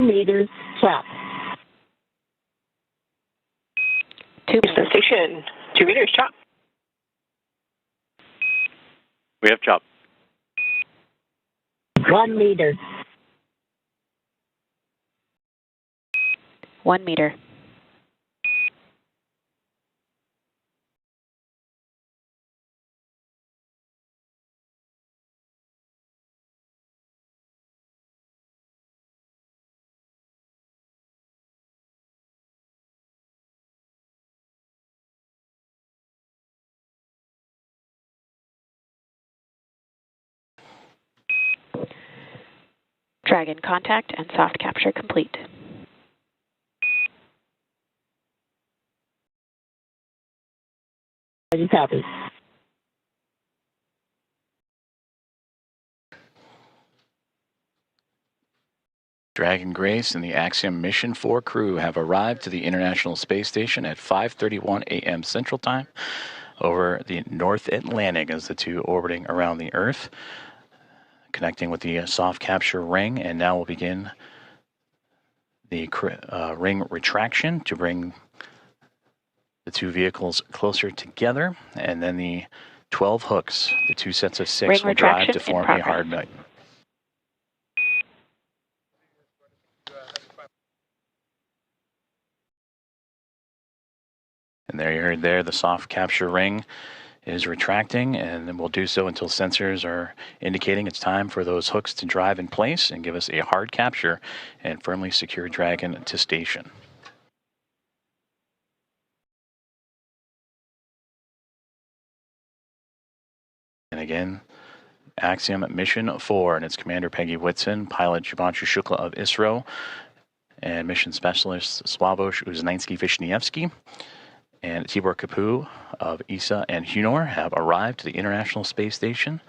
meters chop. Houston Station, 2 meters chop. We have chop. 1 meter. 1 meter. Dragon contact and soft capture complete. Copy. Dragon Grace and the Axiom Mission 4 crew have arrived to the International Space Station at 5:31 a.m. Central Time over the North Atlantic as the two orbiting around the Earth, connecting with the soft capture ring, and now we'll begin the ring retraction to bring the two vehicles closer together, and then the 12 hooks, the two sets of 6, will drive to form a hard nut. And there you heard there, the soft capture ring is retracting, and then we'll do so until sensors are indicating it's time for those hooks to drive in place and give us a hard capture and firmly secure Dragon to station. And again, Axiom Mission 4 and its commander Peggy Whitson, pilot Shubhanshu Shukla of ISRO, and mission specialist Sławosz Uznański-Wiśniewski and Tibor Kapu of ESA and Hunor have arrived to the International Space Station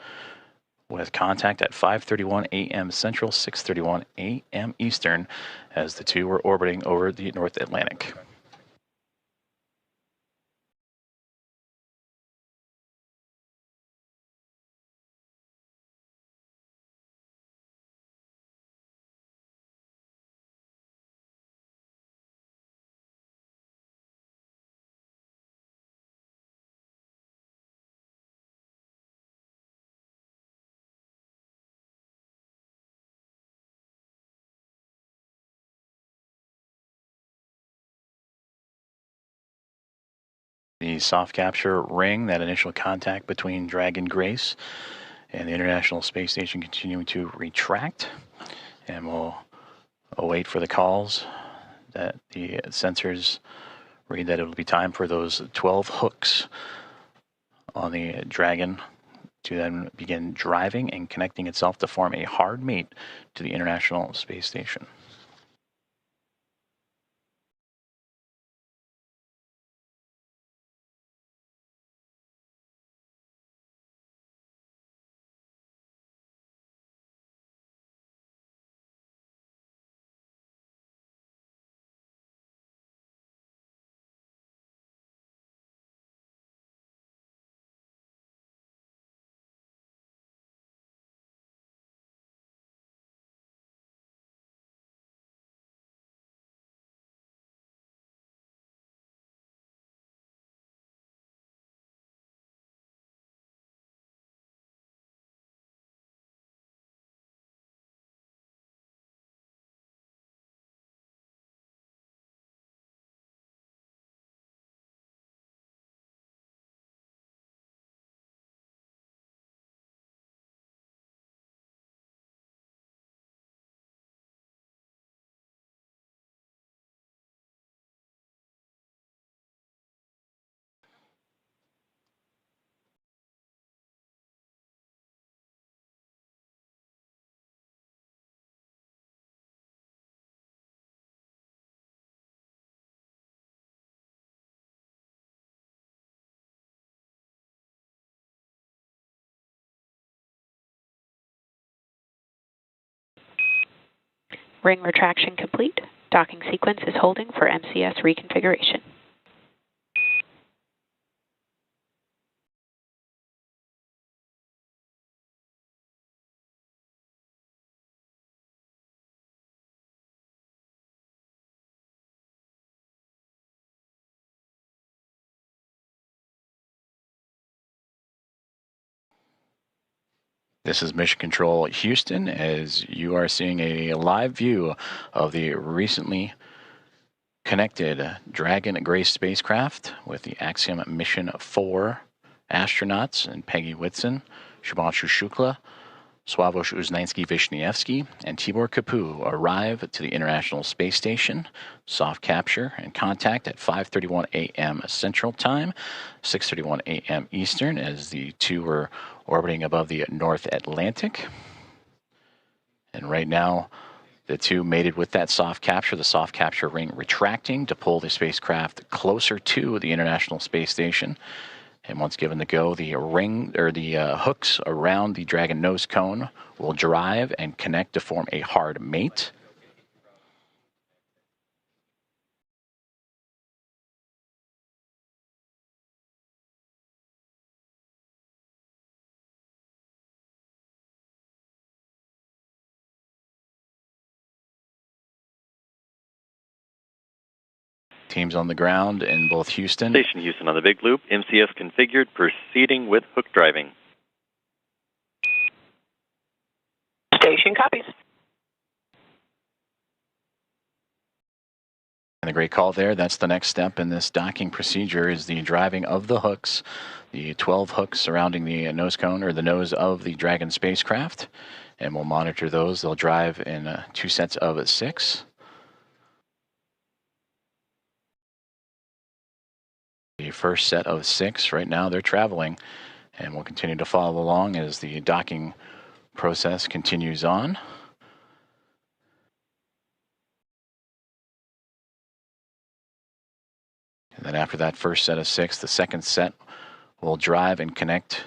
with contact at 5:31 a.m. Central, 6:31 a.m. Eastern, as the two were orbiting over the North Atlantic. The soft capture ring, that initial contact between Dragon Grace and the International Space Station, continuing to retract, and we'll await for the calls that the sensors read that it'll be time for those 12 hooks on the Dragon to then begin driving and connecting itself to form a hard mate to the International Space Station. Ring retraction complete. Docking sequence is holding for MCS reconfiguration. This is Mission Control Houston, as you are seeing a live view of the recently connected Dragon Grace spacecraft with the Axiom Mission 4 astronauts and Peggy Whitson, Shubhanshu Shukla, Sławosz Uznański-Wiśniewski, and Tibor Kapu arrive to the International Space Station, soft capture and contact at 5:31 a.m. Central Time, 6:31 a.m. Eastern, as the two were orbiting above the North Atlantic. And right now, the two mated with that soft capture, the soft capture ring retracting to pull the spacecraft closer to the International Space Station. And once given the go, the ring or the hooks around the Dragon nose cone will drive and connect to form a hard mate. Teams on the ground in both Houston. Station Houston on the big loop. MCS configured, proceeding with hook driving. Station copies. And the great call there, that's the next step in this docking procedure, is the driving of the hooks, the 12 hooks surrounding the nose cone or the nose of the Dragon spacecraft. And we'll monitor those. They'll drive in 2 sets of 6. The first set of 6 right now, they're traveling, and we'll continue to follow along as the docking process continues on. And then after that first set of 6, the second set will drive and connect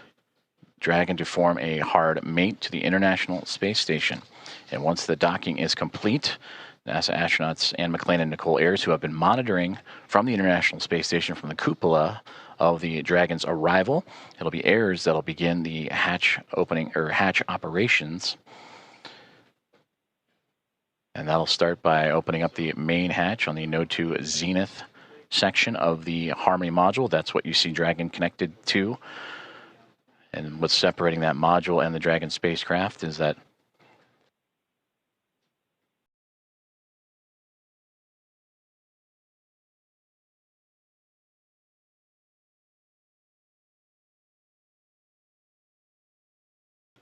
Dragon to form a hard mate to the International Space Station. And once the docking is complete, NASA astronauts Anne McLean and Nicole Ayers, who have been monitoring from the International Space Station from the cupola of the Dragon's arrival, it'll be Ayers that'll begin the hatch opening or hatch operations. And that'll start by opening up the main hatch on the Node 2 Zenith section of the Harmony module. That's what you see Dragon connected to. And what's separating that module and the Dragon spacecraft is that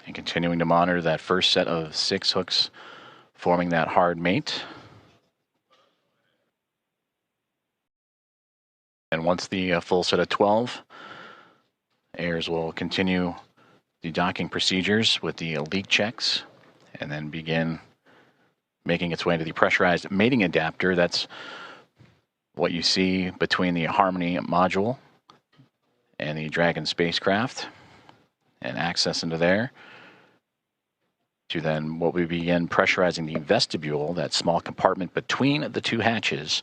and continuing to monitor that first set of 6 hooks forming that hard mate. And once the full set of 12, Ayers will continue the docking procedures with the leak checks and then begin making its way into the pressurized mating adapter. That's what you see between the Harmony module and the Dragon spacecraft, and access into there to then what we begin pressurizing the vestibule, that small compartment between the 2 hatches.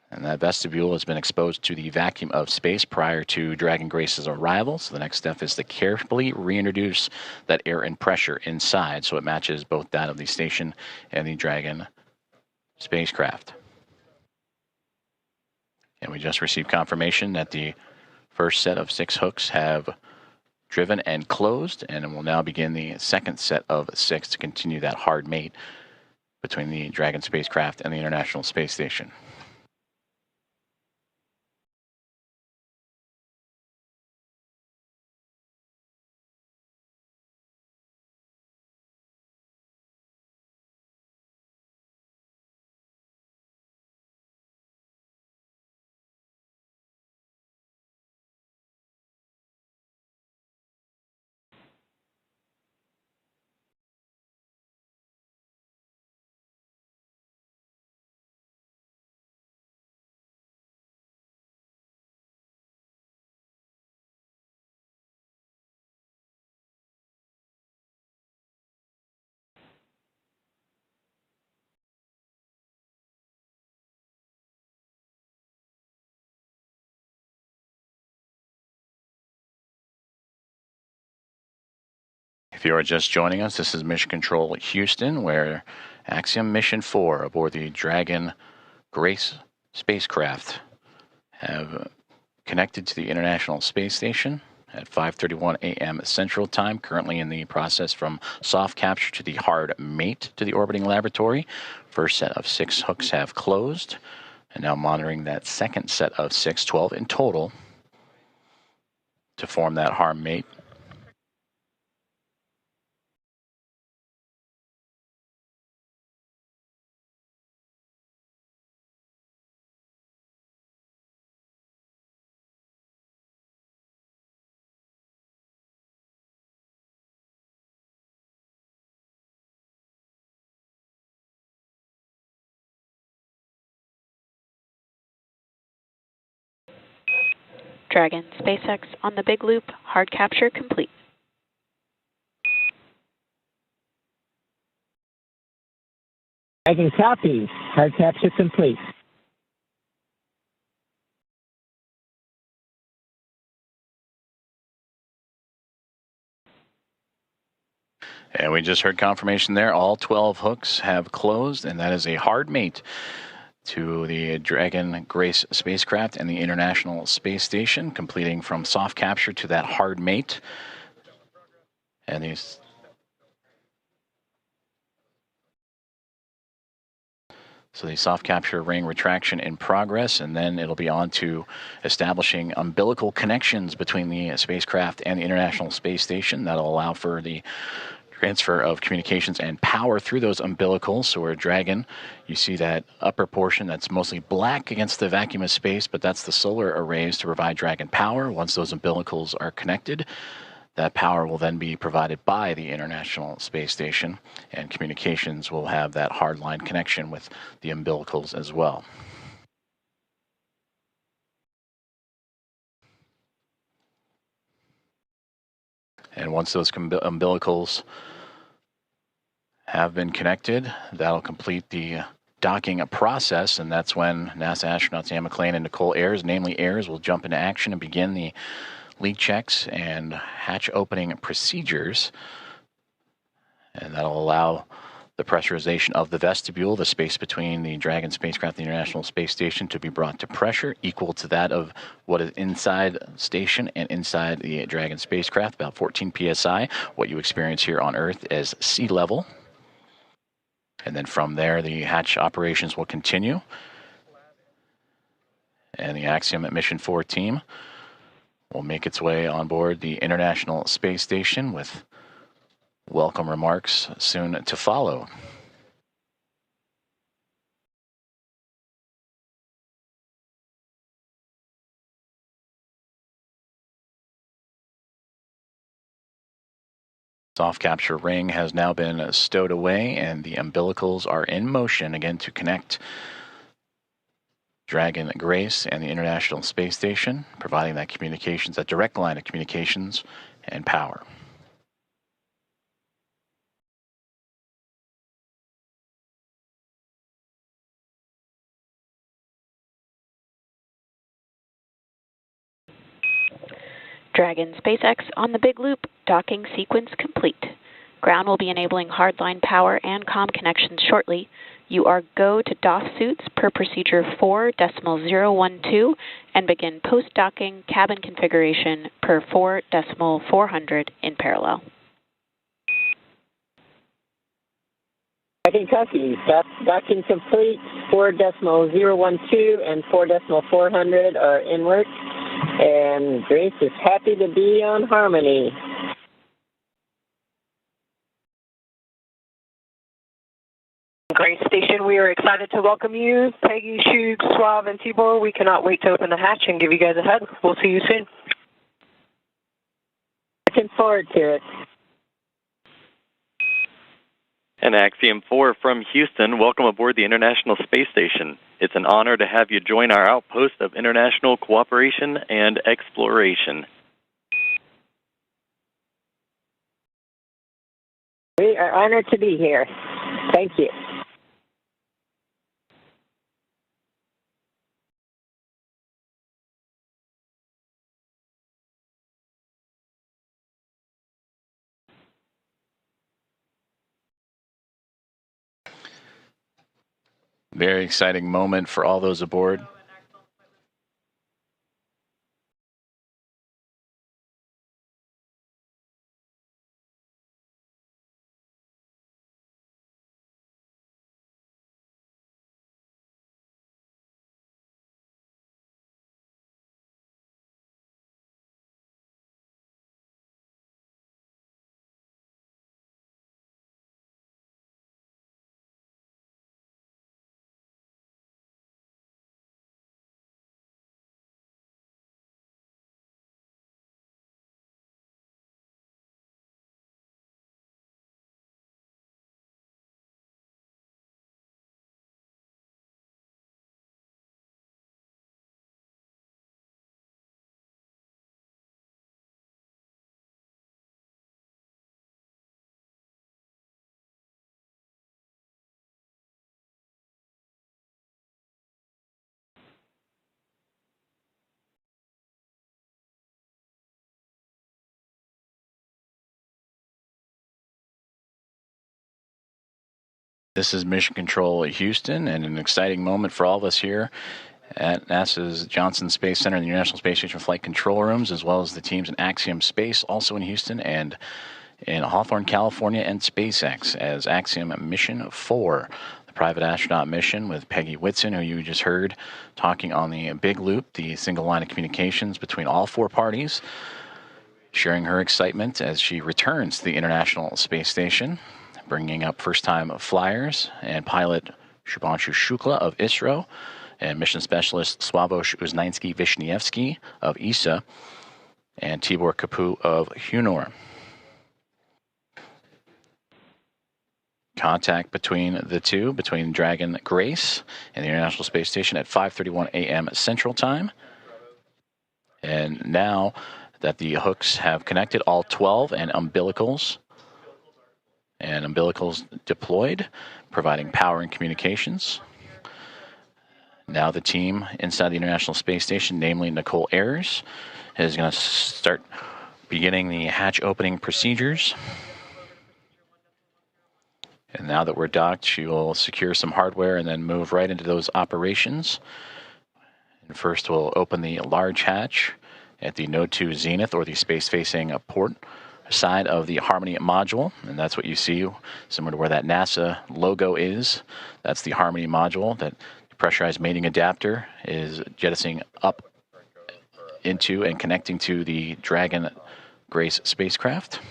And that vestibule has been exposed to the vacuum of space prior to Dragon Grace's arrival. So the next step is to carefully reintroduce that air and pressure inside so it matches both that of the station and the Dragon spacecraft. And we just received confirmation that the first set of 6 hooks have driven and closed, and we'll now begin the second set of 6 to continue that hard mate between the Dragon spacecraft and the International Space Station. If you are just joining us, this is Mission Control Houston, where Axiom Mission 4 aboard the Dragon Grace spacecraft have connected to the International Space Station at 5:31 a.m. Central Time, currently in the process from soft capture to the hard mate to the orbiting laboratory. First set of 6 hooks have closed, and now monitoring that second set of 6, 12 in total, to form that hard mate. Dragon, SpaceX on the big loop, hard capture complete. Dragon copy. Hard capture complete. And we just heard confirmation there. All 12 hooks have closed, and that is a hard mate to the Dragon Grace spacecraft and the International Space Station, completing from soft capture to that hard mate. And these So the soft capture ring retraction in progress, and then it'll be on to establishing umbilical connections between the spacecraft and the International Space Station. That'll allow for the transfer of communications and power through those umbilicals. So we're Dragon, you see that upper portion that's mostly black against the vacuum of space, but that's the solar arrays to provide Dragon power. Once those umbilicals are connected, that power will then be provided by the International Space Station, and communications will have that hardline connection with the umbilicals as well. And once those umbilicals have been connected, that'll complete the docking process, and that's when NASA astronauts Anne McClain and Nicole Ayers, namely Ayers, will jump into action and begin the leak checks and hatch opening procedures. And that'll allow the pressurization of the vestibule, the space between the Dragon spacecraft and the International Space Station, to be brought to pressure equal to that of what is inside station and inside the Dragon spacecraft, about 14 psi, what you experience here on Earth as sea level. And then from there, the hatch operations will continue. And the Axiom Mission 4 team will make its way on board the International Space Station with welcome remarks soon to follow. Soft capture ring has now been stowed away, and the umbilicals are in motion again to connect Dragon Grace and the International Space Station, providing that communications, that direct line of communications and power. Dragon, SpaceX on the big loop, docking sequence complete. Ground will be enabling hardline power and comm connections shortly. You are go to DOS suits per procedure 4.012 and begin post-docking cabin configuration per 4.400 in parallel. Dragon copy. Docking complete. 4.012 and 4.400 are in work. And Grace is happy to be on Harmony. Grace Station, we are excited to welcome you. Peggy, Shug, Suave, and Tibor, we cannot wait to open the hatch and give you guys a hug. We'll see you soon. Looking forward to it. And Axiom-4 from Houston, welcome aboard the International Space Station. It's an honor to have you join our outpost of international cooperation and exploration. We are honored to be here. Thank you. Very exciting moment for all those aboard. This is Mission Control Houston, and an exciting moment for all of us here at NASA's Johnson Space Center and the International Space Station flight control rooms, as well as the teams in Axiom Space, also in Houston, and in Hawthorne, California, and SpaceX as Axiom Mission 4, the private astronaut mission with Peggy Whitson, who you just heard talking on the big loop, the single line of communications between all four parties, sharing her excitement as she returns to the International Space Station, bringing up first-time flyers and pilot Shubhanshu Shukla of ISRO and mission specialist Sławosz Uznański-Wiśniewski of ESA and Tibor Kapu of Hunor. Contact between the two, between Dragon Grace and the International Space Station at 5:31 a.m. Central Time. And now that the hooks have connected, all 12 and umbilicals deployed, providing power and communications. Now the team inside the International Space Station, namely Nicole Ayers, is going to start beginning the hatch opening procedures. And now that we're docked, she will secure some hardware and then move right into those operations. And first we'll open the large hatch at the Node 2 Zenith, or the space-facing port side of the Harmony module. And that's what you see, similar to where that NASA logo is. That's the Harmony module that the pressurized mating adapter is jettisoning up into and connecting to the Dragon Grace spacecraft.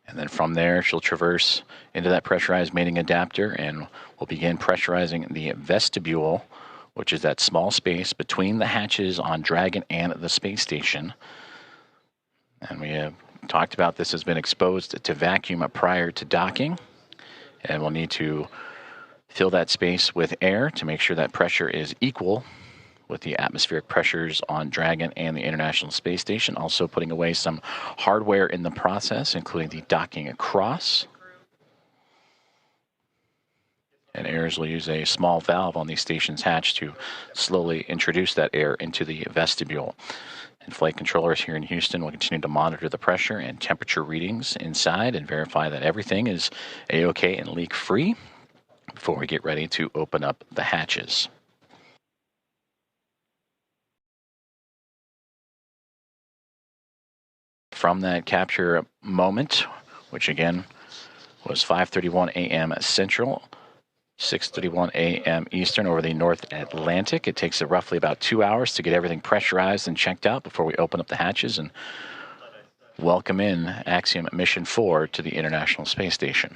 And then from there, she'll traverse into that pressurized mating adapter and we'll begin pressurizing the vestibule, which is that small space between the hatches on Dragon and the space station. And we have talked about this has been exposed to vacuum prior to docking. And we'll need to fill that space with air to make sure that pressure is equal with the atmospheric pressures on Dragon and the International Space Station. Also putting away some hardware in the process, including the docking across. And Ayers will use a small valve on the station's hatch to slowly introduce that air into the vestibule. And flight controllers here in Houston will continue to monitor the pressure and temperature readings inside and verify that everything is A-OK and leak-free before we get ready to open up the hatches. From that capture moment, which again was 5:31 a.m. Central, 6:31 a.m. Eastern over the North Atlantic. It takes roughly about 2 hours to get everything pressurized and checked out before we open up the hatches and welcome in Axiom Mission 4 to the International Space Station.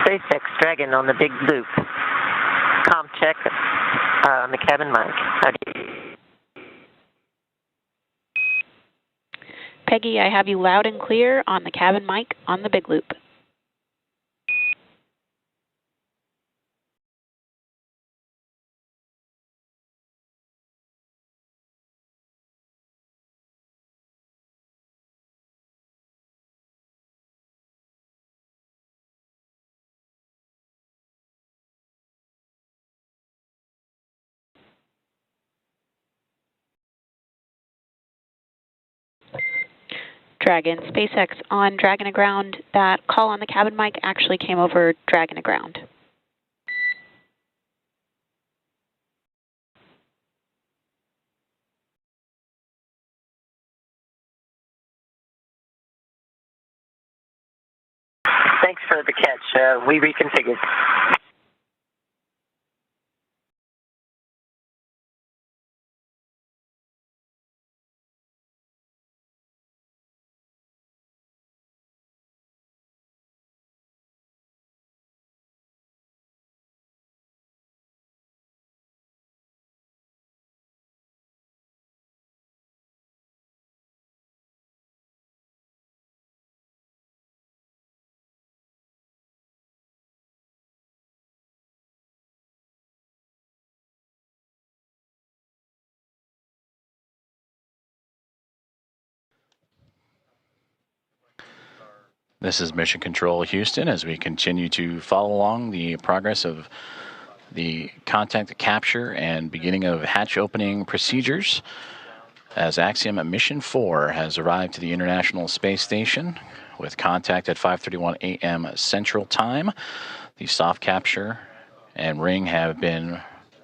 SpaceX Dragon on the big loop. Com check on the cabin mic. Peggy, I have you loud and clear on the cabin mic on the big loop. Dragon, SpaceX on Dragon Aground. That call on the cabin mic actually came over Dragon Aground. Thanks for the catch. We reconfigured. This is Mission Control Houston as we continue to follow along the progress of the contact capture and beginning of hatch opening procedures as Axiom Mission 4 has arrived to the International Space Station with contact at 5:31 a.m. Central Time. The soft capture and ring have been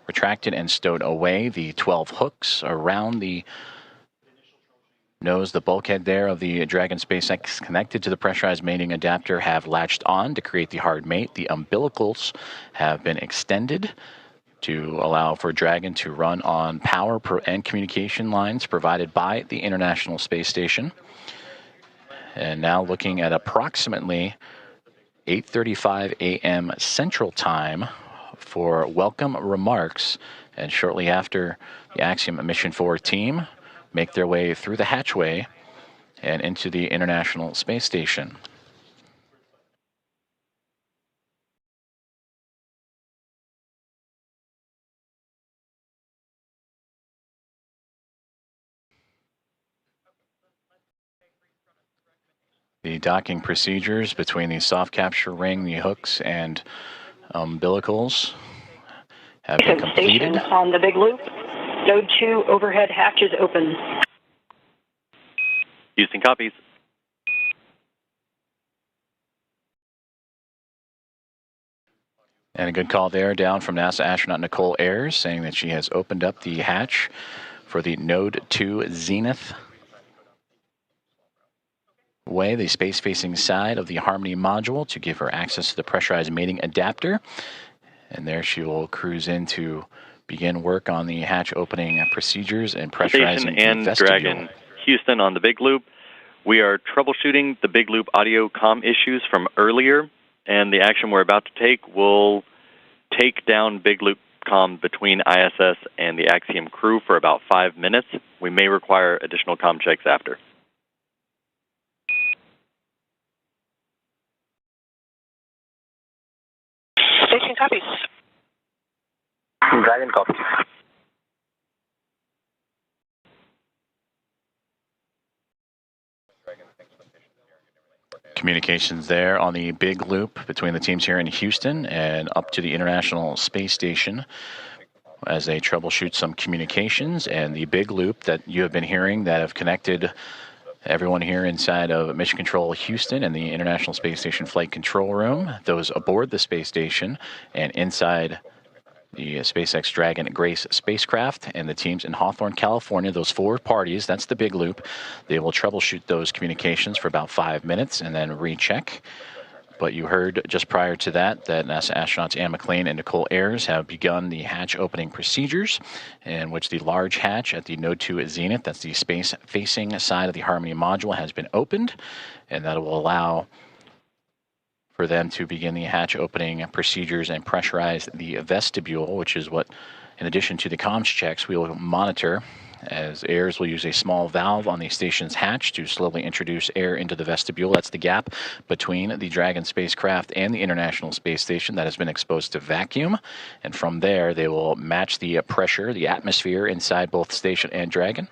retracted and stowed away. The 12 hooks around the nose, the bulkhead there of the Dragon SpaceX connected to the pressurized mating adapter have latched on to create the hard mate. The umbilicals have been extended to allow for Dragon to run on power and communication lines provided by the International Space Station. And now looking at approximately 8:35 a.m. Central Time for welcome remarks, and shortly after the Axiom Mission 4 team make their way through the hatchway and into the International Space Station. The docking procedures between the soft capture ring, the hooks, and umbilicals have been completed. Station on the big loop. Node 2 overhead hatches open. Houston copies. And a good call there down from NASA astronaut Nicole Ayers saying that she has opened up the hatch for the Node 2 Zenith way, the space-facing side of the Harmony module, to give her access to the pressurized mating adapter. And there she will cruise in to begin work on the hatch opening procedures and pressurizing and the vestibule. Dragon Houston on the big loop. We are troubleshooting the big loop audio comm issues from earlier, and the action we're about to take will take down big loop comm between ISS and the Axiom crew for about 5 minutes. We may require additional comm checks after. Station copies. Dragon copy. Communications there on the big loop between the teams here in Houston and up to the International Space Station as they troubleshoot some communications, and the big loop that you have been hearing that have connected everyone here inside of Mission Control Houston and the International Space Station Flight Control Room, those aboard the space station and inside the SpaceX Dragon Grace spacecraft, and the teams in Hawthorne, California, those 4 parties, that's the big loop. They will troubleshoot those communications for about 5 minutes and then recheck. But you heard just prior to that NASA astronauts Anne McLean and Nicole Ayers have begun the hatch opening procedures, in which the large hatch at the Node 2 Zenith, that's the space-facing side of the Harmony module, has been opened, and that will allow for them to begin the hatch opening procedures and pressurize the vestibule, which is what, in addition to the comms checks, we will monitor, as Ayers will use a small valve on the station's hatch to slowly introduce air into the vestibule. That's the gap between the Dragon spacecraft and the International Space Station that has been exposed to vacuum. And from there, they will match the pressure, the atmosphere inside both station and Dragon.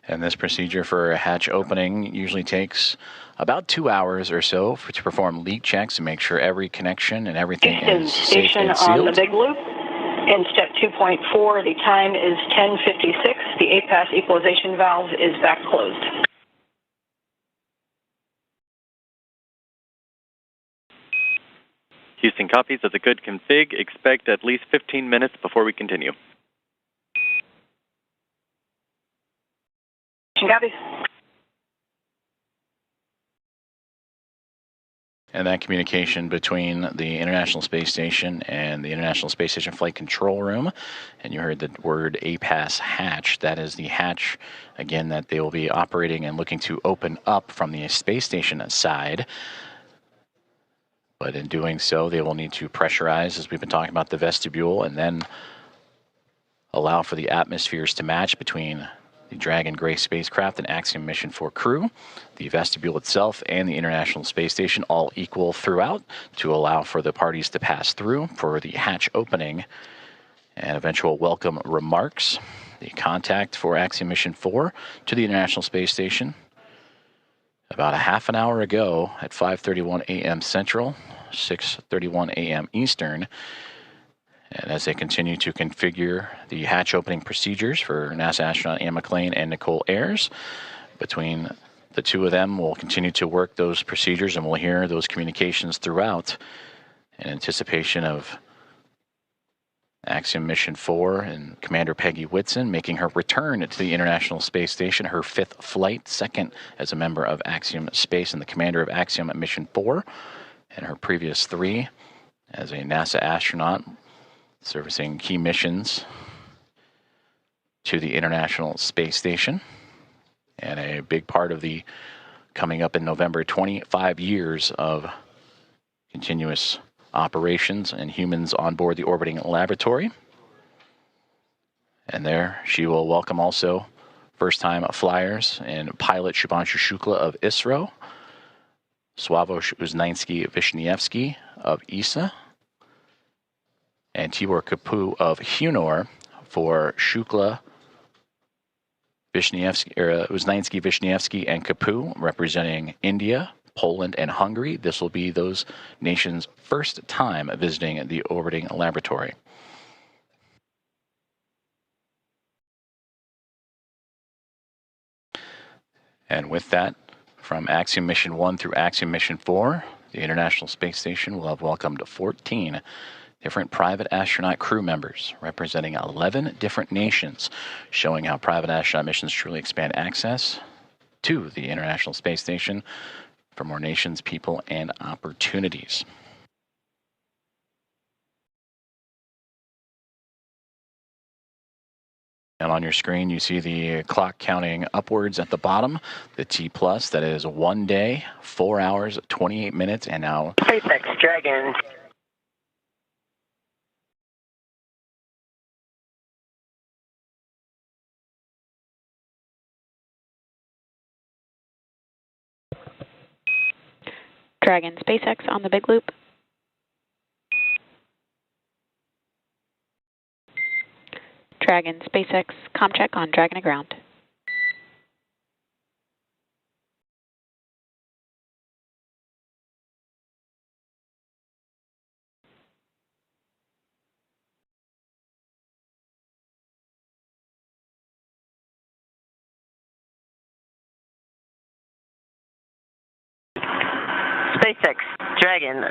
And this procedure for a hatch opening usually takes about 2 hours or so to perform leak checks and make sure every connection and everything is safe and sealed. On the big loop. In step 2.4, the time is 10:56. The APAS equalization valve is back closed. Houston copies. That's a good config. Expect at least 15 minutes before we continue. Copies. And that communication between the International Space Station and the International Space Station Flight Control Room, and you heard the word APAS hatch. That is the hatch, again, that they will be operating and looking to open up from the space station side. But in doing so, they will need to pressurize, as we've been talking about, the vestibule, and then allow for the atmospheres to match between the Dragon Grace spacecraft and Axiom Mission 4 crew, the vestibule itself, and the International Space Station all equal throughout to allow for the parties to pass through for the hatch opening and eventual welcome remarks. The contact for Axiom Mission 4 to the International Space Station about a half an hour ago at 5:31 a.m. Central, 6:31 a.m. Eastern. And as they continue to configure the hatch opening procedures for NASA astronaut Anne McClain and Nicole Ayers, between the two of them, we'll continue to work those procedures and we'll hear those communications throughout in anticipation of Axiom Mission 4 and Commander Peggy Whitson making her return to the International Space Station, her 5th flight, second as a member of Axiom Space and the commander of Axiom Mission 4, and her previous 3 as a NASA astronaut, servicing key missions to the International Space Station. And a big part of the coming up in November 25 years of continuous operations and humans on board the orbiting laboratory. And there she will welcome also first-time flyers and pilot Shubhanshu Shukla of ISRO, Sławomir Uznański-Wiśniewski of ESA, and Tibor Kapu of Hunor for Shukla, Uznański-Wiśniewski, and Kapu, representing India, Poland, and Hungary. This will be those nations' first time visiting the orbiting laboratory. And with that, from Axiom Mission 1 through Axiom Mission 4, the International Space Station will have welcomed 14 different private astronaut crew members representing 11 different nations, showing how private astronaut missions truly expand access to the International Space Station for more nations, people, and opportunities. And on your screen, you see the clock counting upwards at the bottom, the T+, that is 1 day, 4 hours, 28 minutes, and now SpaceX Dragon. Dragon SpaceX on the big loop. Dragon SpaceX ComCheck on Dragon to ground. SpaceX Dragon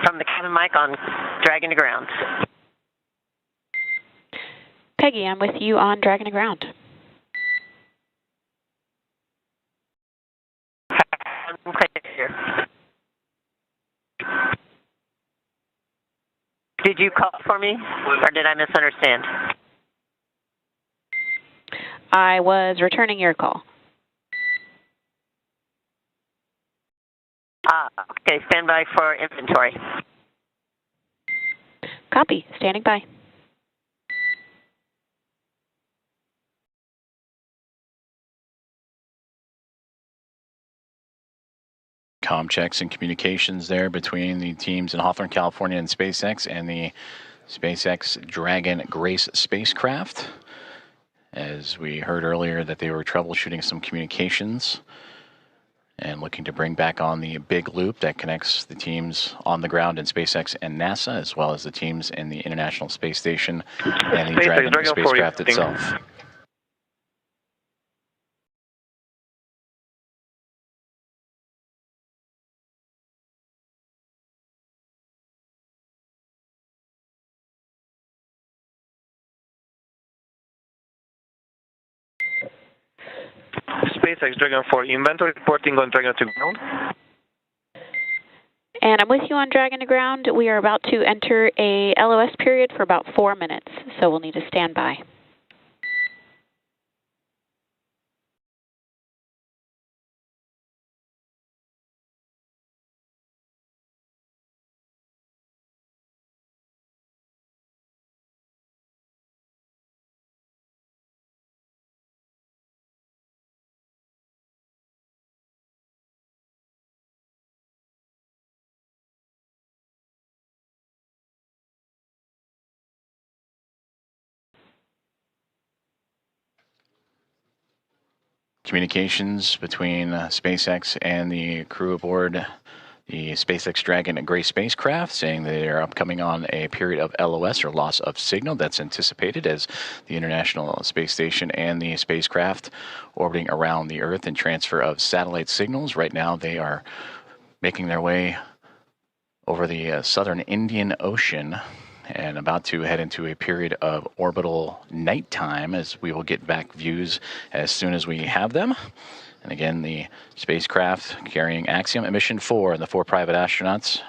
from the cabin mic on Dragon to ground. Peggy, I'm with you on Dragon to ground. Did you call for me, or did I misunderstand? I was returning your call. Okay, stand by for inventory. Copy, standing by. comm checks and communications there between the teams in Hawthorne, California and SpaceX and the SpaceX Dragon Grace spacecraft. As we heard earlier that they were troubleshooting some communications and looking to bring back on the big loop that connects the teams on the ground in SpaceX and NASA, as well as the teams in the International Space Station and the Dragon spacecraft itself. SpaceX Dragon 4, inventory reporting on Dragon to ground. And I'm with you on Dragon to ground. We are about to enter a LOS period for about 4 minutes, so we'll need to stand by. communications between SpaceX and the crew aboard the SpaceX Dragon and Grace spacecraft, saying they are upcoming on a period of LOS, or loss of signal, that's anticipated as the International Space Station and the spacecraft orbiting around the Earth and transfer of satellite signals. Right now they are making their way over the southern Indian Ocean and about to head into a period of orbital nighttime, as we will get back views as soon as we have them. And again, the spacecraft carrying Axiom Mission 4 and the 4 private astronauts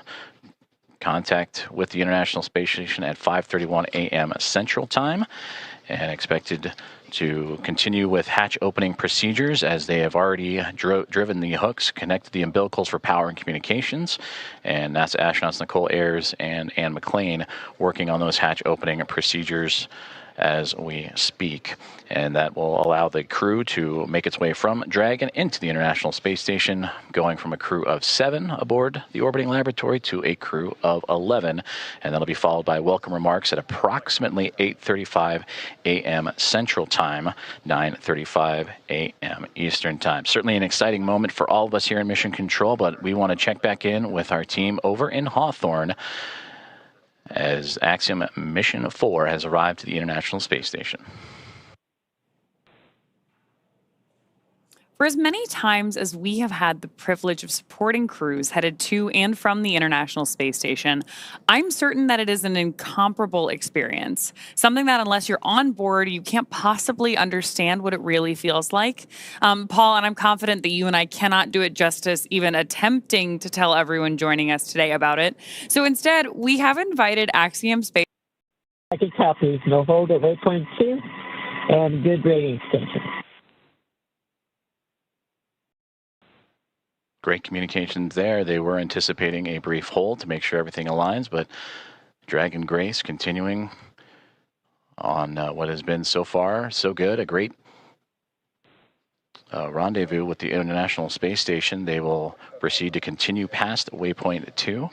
contact with the International Space Station at 5:31 a.m. Central Time, and expected to continue with hatch opening procedures, as they have already driven the hooks, connected the umbilicals for power and communications, and NASA astronauts Nicole Ayers and Ann McLean working on those hatch opening procedures as we speak. And that will allow the crew to make its way from Dragon into the International Space Station, going from a crew of 7 aboard the orbiting laboratory to a crew of 11. And that'll be followed by welcome remarks at approximately 8:35 a.m. Central Time, 9:35 a.m. Eastern Time. Certainly an exciting moment for all of us here in Mission Control, but we want to check back in with our team over in Hawthorne, as Axiom Mission 4 has arrived to the International Space Station. For as many times as we have had the privilege of supporting crews headed to and from the International Space Station, I'm certain that it is an incomparable experience. Something that, unless you're on board, you can't possibly understand what it really feels like. Paul, and I'm confident that you and I cannot do it justice even attempting to tell everyone joining us today about it. So instead, we have invited Axiom Space. I can copy. No hold at waypoint 2 and good rating extension. Great communications there. They were anticipating a brief hold to make sure everything aligns, but Dragon Grace continuing on what has been so far so good. A great rendezvous with the International Space Station. They will proceed to continue past waypoint 2.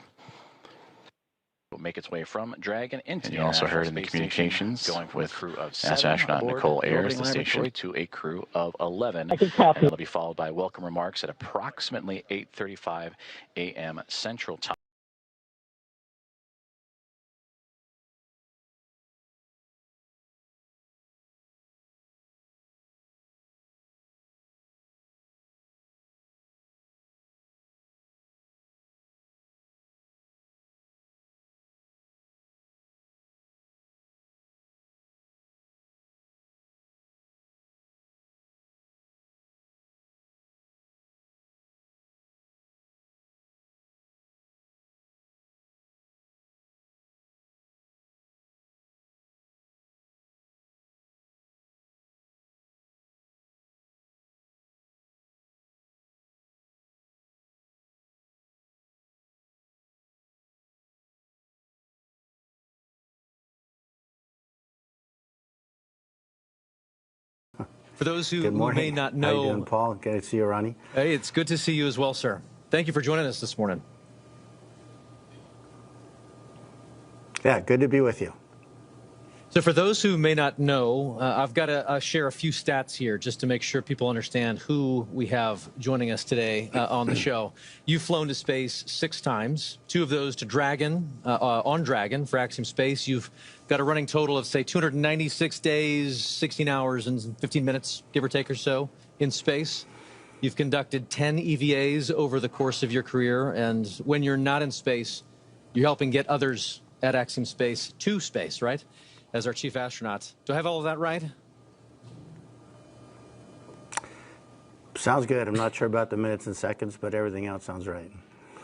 Will make its way from Dragon into the also heard in the communications going with crew of NASA astronaut Nicole Ayers, the station, to a crew of 11. And that'll be followed by welcome remarks at approximately 8:35 a.m. Central Time. For those who may not know, how you doing, Paul? Good to see you, Ronnie. Hey, it's good to see you as well, sir. Thank you for joining us this morning. Yeah, good to be with you. So for those who may not know, I've got to share a few stats here just to make sure people understand who we have joining us today on the show. You've flown to space 6 times, 2 of those to Dragon, on Dragon for Axiom Space. You've got a running total of, say, 296 days, 16 hours and 15 minutes, give or take or so, in space. You've conducted 10 EVAs over the course of your career, and when you're not in space, you're helping get others at Axiom Space to space, right? As our chief astronaut. Do I have all of that right? Sounds good. I'm not sure about the minutes and seconds, but everything else sounds right.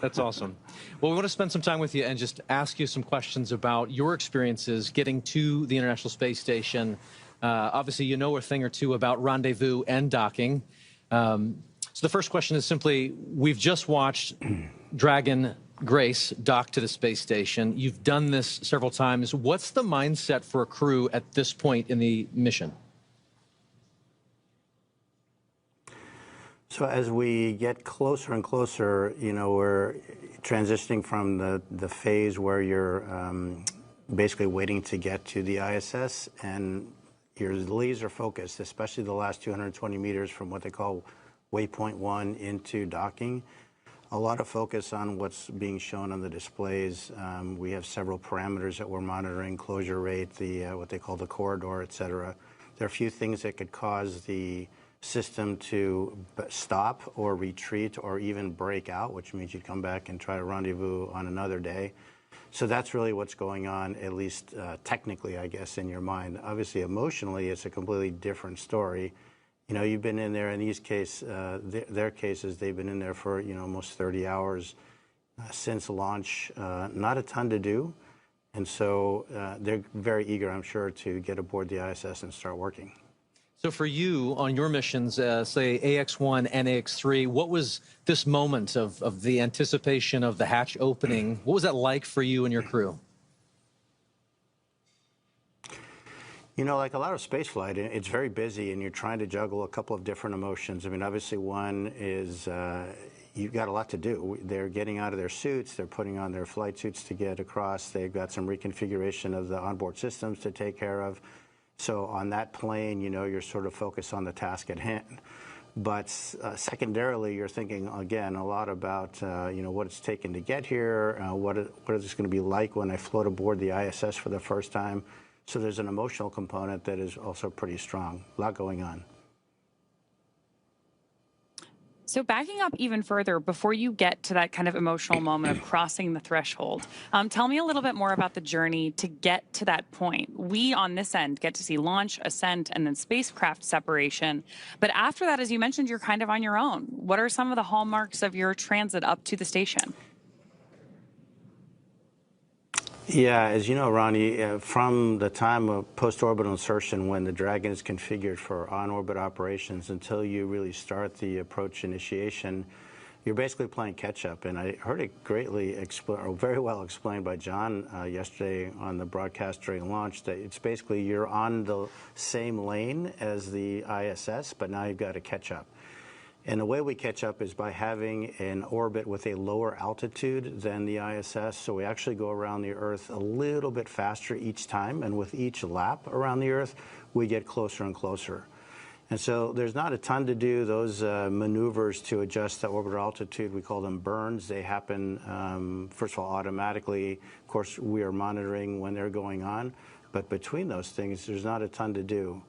That's awesome. Well, we want to spend some time with you and just ask you some questions about your experiences getting to the International Space Station. Obviously, you know a thing or two about rendezvous and docking. So the first question is simply, we've just watched Dragon Grace dock to the space station. You've done this several times. What's the mindset for a crew at this point in the mission? So as we get closer and closer, you know, we're transitioning from the phase where you're basically waiting to get to the ISS, and you're laser focused, especially the last 220 meters from what they call waypoint 1 into docking. A lot of focus on what's being shown on the displays. We have several parameters that we're monitoring: closure rate, what they call the corridor, et cetera. There are a few things that could cause the system to stop or retreat or even break out, which means you'd come back and try to rendezvous on another day. So that's really what's going on, at least technically, I guess, in your mind. Obviously, emotionally, it's a completely different story. You know, you've been in there. In these their cases, they've been in there for almost 30 hours since launch. Not a ton to do, and so they're very eager, I'm sure, to get aboard the ISS and start working. So for you, on your missions, say AX-1 and AX-3, what was this moment of the anticipation of the hatch opening? What was that like for you and your crew? You know, like a lot of spaceflight, it's very busy, and you're trying to juggle a couple of different emotions. I mean, obviously, one is you've got a lot to do. They're getting out of their suits. They're putting on their flight suits to get across. They've got some reconfiguration of the onboard systems to take care of. So on that plane, you're sort of focused on the task at hand. But secondarily, you're thinking, again, a lot about, what it's taken to get here, what is this going to be like when I float aboard the ISS for the first time. So there's an emotional component that is also pretty strong. A lot going on. So backing up even further, before you get to that kind of emotional moment of crossing the threshold, tell me a little bit more about the journey to get to that point. We, on this end, get to see launch, ascent, and then spacecraft separation. But after that, as you mentioned, you're kind of on your own. What are some of the hallmarks of your transit up to the station? Yeah, as you know, Ronnie, from the time of post-orbital insertion, when the Dragon is configured for on-orbit operations, until you really start the approach initiation, you're basically playing catch-up. And I heard it very well explained by John yesterday on the broadcast during launch, that it's basically you're on the same lane as the ISS, but now you've got to catch up. And the way we catch up is by having an orbit with a lower altitude than the ISS. So we actually go around the Earth a little bit faster each time. And with each lap around the Earth, we get closer and closer. And so there's not a ton to do. Those maneuvers to adjust the orbital altitude, we call them burns. They happen, first of all, automatically. Of course, we are monitoring when they're going on. But between those things, there's not a ton to do.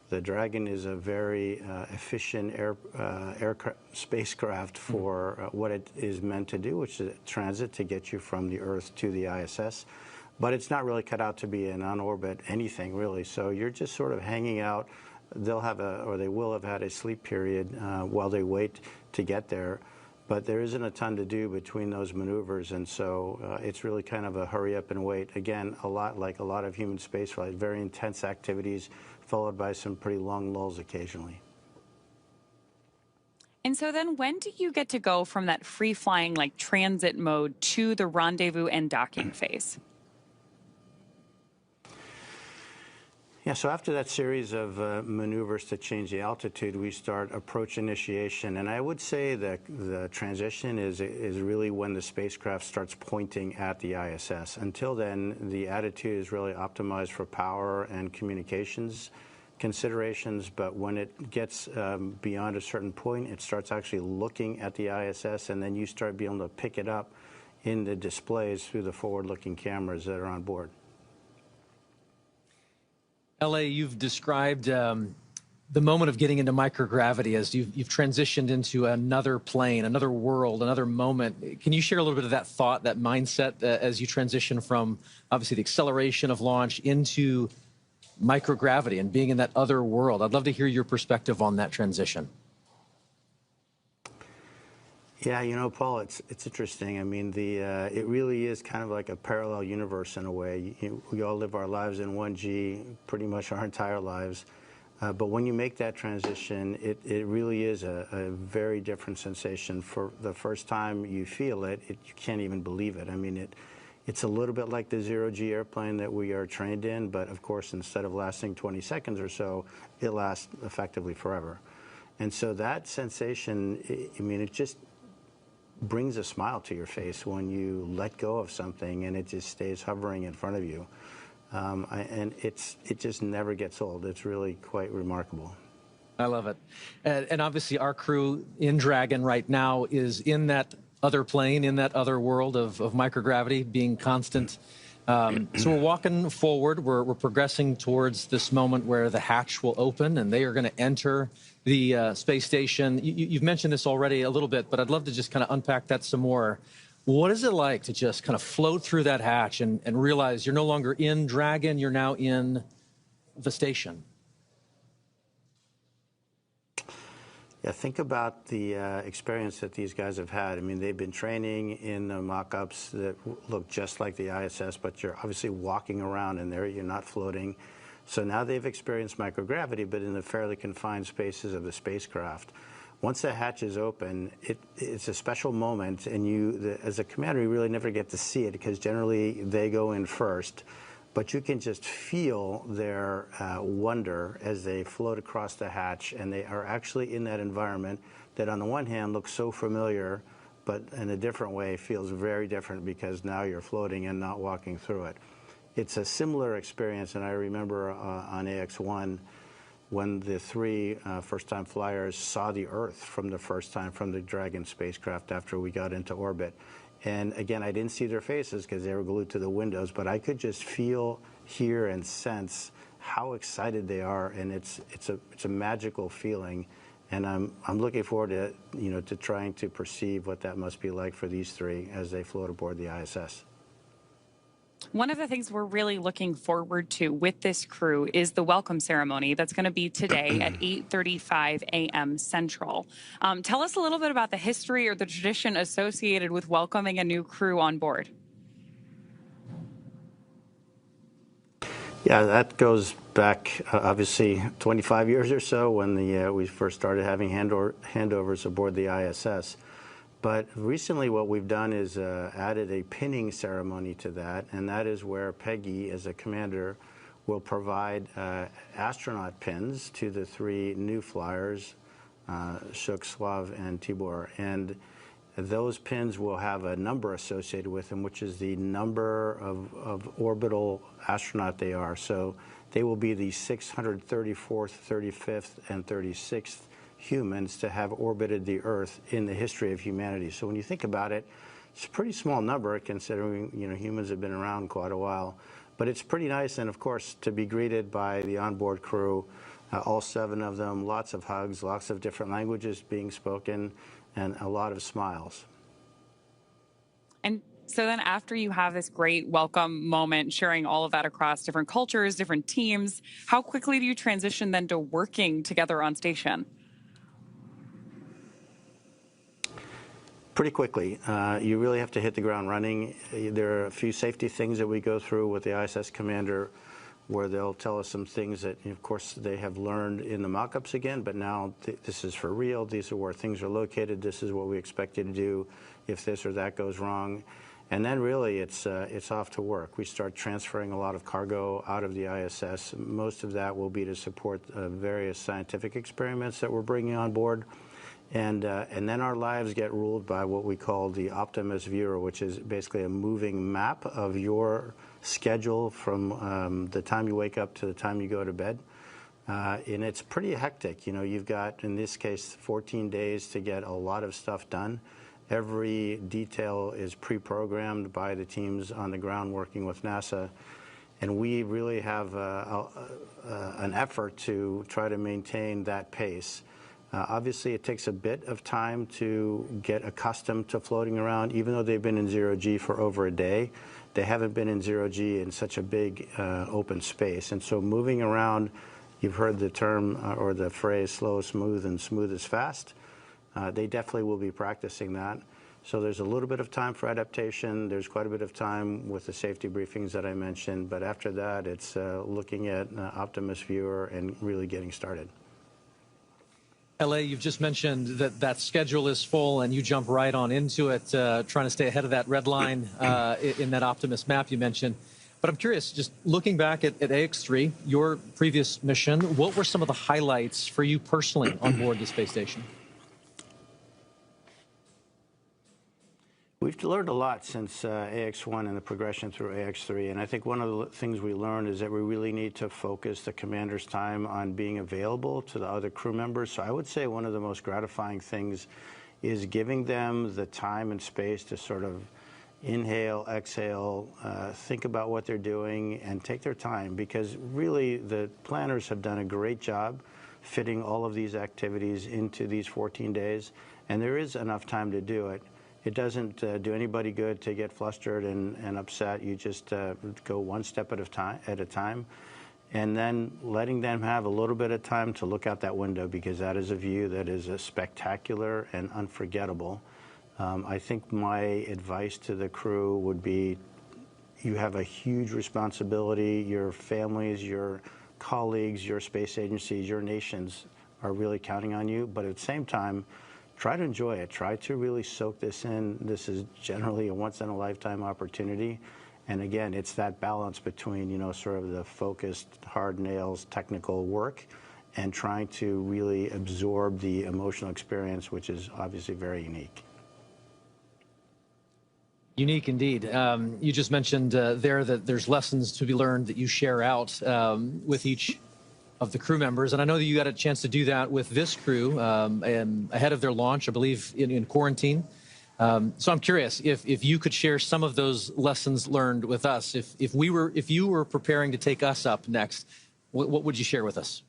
The Dragon is a very efficient spacecraft for what it is meant to do, which is transit to get you from the Earth to the ISS. But it's not really cut out to be an on-orbit anything, really. So you're just sort of hanging out. They will have had a sleep period while they wait to get there. But there isn't a ton to do between those maneuvers, and so it's really kind of a hurry up and wait. Again, a lot like a lot of human spaceflight, very intense activities, followed by some pretty long lulls occasionally. And so then when do you get to go from that free-flying, like transit mode, to the rendezvous and docking phase? Yeah, so after that series of maneuvers to change the altitude, we start approach initiation. And I would say that the transition is really when the spacecraft starts pointing at the ISS. Until then, the attitude is really optimized for power and communications considerations. But when it gets beyond a certain point, it starts actually looking at the ISS, and then you start being able to pick it up in the displays through the forward-looking cameras that are on board. LA, you've described the moment of getting into microgravity as you've transitioned into another plane, another world, another moment. Can you share a little bit of that thought, that mindset, as you transition from, obviously, the acceleration of launch into microgravity and being in that other world? I'd love to hear your perspective on that transition. Yeah, you know, Paul, it's interesting. I mean, it really is kind of like a parallel universe in a way. We all live our lives in 1G pretty much our entire lives. But when you make that transition, it really is a very different sensation. For the first time you feel it, you can't even believe it. I mean, it's a little bit like the zero-G airplane that we are trained in, but of course, instead of lasting 20 seconds or so, it lasts effectively forever. And so that sensation, I mean, it just brings a smile to your face when you let go of something and it just stays hovering in front of you. And it just never gets old. It's really quite remarkable. I love it. And obviously our crew in Dragon right now is in that other plane, in that other world of microgravity being constant. So we're walking forward. We're progressing towards this moment where the hatch will open and they are going to enter the space station. You've mentioned this already a little bit, but I'd love to just kind of unpack that some more. What is it like to just kind of float through that hatch and realize you're no longer in Dragon, you're now in the station? Yeah, think about the experience that these guys have had. I mean, they've been training in mock-ups that look just like the ISS, but you're obviously walking around in there. You're not floating. So now they've experienced microgravity, but in the fairly confined spaces of the spacecraft. Once the hatch is open, it's a special moment, and you, as a commander, you really never get to see it because generally they go in first. But you can just feel their wonder as they float across the hatch, and they are actually in that environment that on the one hand looks so familiar, but in a different way feels very different because now you're floating and not walking through it. It's a similar experience, and I remember on AX-1 when the three first-time flyers saw the Earth from the first time from the Dragon spacecraft after we got into orbit. And again, I didn't see their faces because they were glued to the windows, but I could just feel, hear, and sense how excited they are, and it's a magical feeling. And I'm looking forward to to trying to perceive what that must be like for these three as they float aboard the ISS. One of the things we're really looking forward to with this crew is the welcome ceremony that's going to be today at 8:35 a.m. Central. Tell us a little bit about the history or the tradition associated with welcoming a new crew on board. Yeah, that goes back obviously 25 years or so when we first started having handovers aboard the ISS. But recently what we've done is added a pinning ceremony to that, and that is where Peggy, as a commander, will provide astronaut pins to the three new flyers, Shukla, and Tibor. And those pins will have a number associated with them, which is the number of orbital astronaut they are. So they will be the 634th, 35th, and 36th humans to have orbited the Earth in the history of humanity. So when you think about it, it's a pretty small number considering humans have been around quite a while. But it's pretty nice, and of course, to be greeted by the onboard crew, all 7 of them, lots of hugs, lots of different languages being spoken, and a lot of smiles. And so then after you have this great welcome moment, sharing all of that across different cultures, different teams, how quickly do you transition then to working together on station? Pretty quickly. You really have to hit the ground running. There are a few safety things that we go through with the ISS commander where they'll tell us some things that, of course, they have learned in the mock-ups again, but now this is for real. These are where things are located. This is what we expect you to do if this or that goes wrong. And then really it's off to work. We start transferring a lot of cargo out of the ISS. Most of that will be to support various scientific experiments that we're bringing on board. And then our lives get ruled by what we call the Optimus Viewer, which is basically a moving map of your schedule from the time you wake up to the time you go to bed. And it's pretty hectic. You've got, in this case, 14 days to get a lot of stuff done. Every detail is pre-programmed by the teams on the ground working with NASA. And we really have an effort to try to maintain that pace. Obviously, it takes a bit of time to get accustomed to floating around. Even though they've been in zero-G for over a day, they haven't been in zero-G in such a big open space. And so moving around, you've heard the term or the phrase slow is smooth and smooth is fast. They definitely will be practicing that. So there's a little bit of time for adaptation. There's quite a bit of time with the safety briefings that I mentioned. But after that, it's looking at Optimus Viewer and really getting started. LA, you've just mentioned that schedule is full and you jump right on into it, trying to stay ahead of that red line in that Optimus map you mentioned. But I'm curious, just looking back at AX-3, your previous mission, what were some of the highlights for you personally on board the space station? We've learned a lot since AX1 and the progression through AX3, and I think one of the things we learned is that we really need to focus the commander's time on being available to the other crew members. So I would say one of the most gratifying things is giving them the time and space to sort of inhale, exhale, think about what they're doing, and take their time, because really the planners have done a great job fitting all of these activities into these 14 days, and there is enough time to do it. It doesn't do anybody good to get flustered and upset. You just go one step at a time, and then letting them have a little bit of time to look out that window, because that is a view that is spectacular and unforgettable. I think my advice to the crew would be, you have a huge responsibility. Your families, your colleagues, your space agencies, your nations are really counting on you, but at the same time, try to enjoy it. Try to really soak this in. This is generally a once-in-a-lifetime opportunity. And again, it's that balance between, you know, sort of the focused, hard nails, technical work, and trying to really absorb the emotional experience, which is obviously very unique. Unique indeed. You just mentioned there that there's lessons to be learned that you share out with each of the crew members, and I know that you got a chance to do that with this crew and ahead of their launch, I believe, in quarantine. So I'm curious if you could share some of those lessons learned with us. If you were preparing to take us up next, what would you share with us?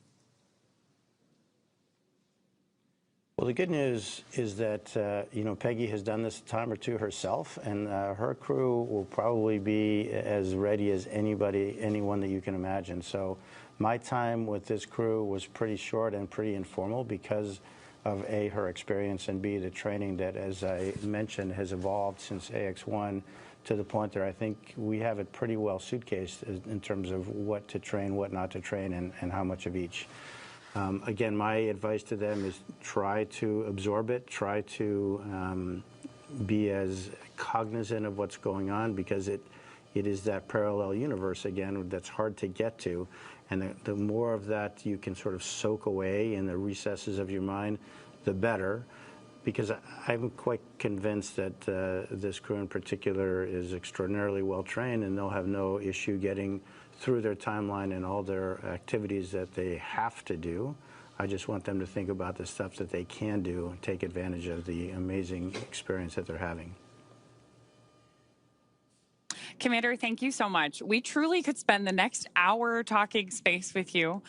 Well, the good news is that, you know, Peggy has done this a time or two herself, and her crew will probably be as ready as anyone that you can imagine. So my time with this crew was pretty short and pretty informal because of A, her experience, and B, the training that, as I mentioned, has evolved since AX1 to the point that I think we have it pretty well suitcased in terms of what to train, what not to train, and how much of each. Again, my advice to them is try to absorb it, try to be as cognizant of what's going on, because it is that parallel universe, again, that's hard to get to. And the more of that you can sort of soak away in the recesses of your mind, the better. Because I'm quite convinced that this crew in particular is extraordinarily well trained, and they'll have no issue getting through their timeline and all their activities that they have to do. I just want them to think about the stuff that they can do and take advantage of the amazing experience that they're having. Commander, thank you so much. We truly could spend the next hour talking space with you.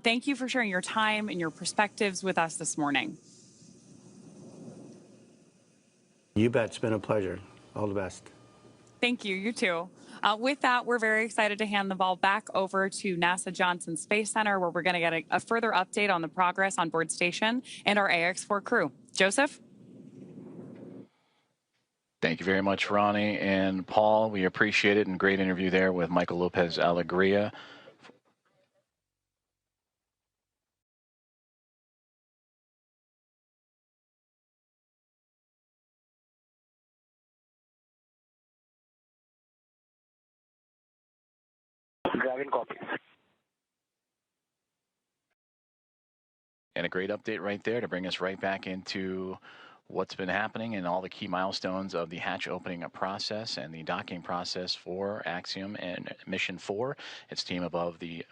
Thank you for sharing your time and your perspectives with us this morning. You bet. It's been a pleasure. All the best. Thank you. You too. With that, we're very excited to hand the ball back over to NASA Johnson Space Center, where we're going to get a further update on the progress on board station and our AX4 crew. Joseph? Thank you very much, Ronnie and Paul. We appreciate it, and great interview there with Michael Lopez Alegria. Dragon copies. And a great update right there to bring us right back into what's been happening and all the key milestones of the hatch opening process and the docking process for Axiom and Mission 4. Its team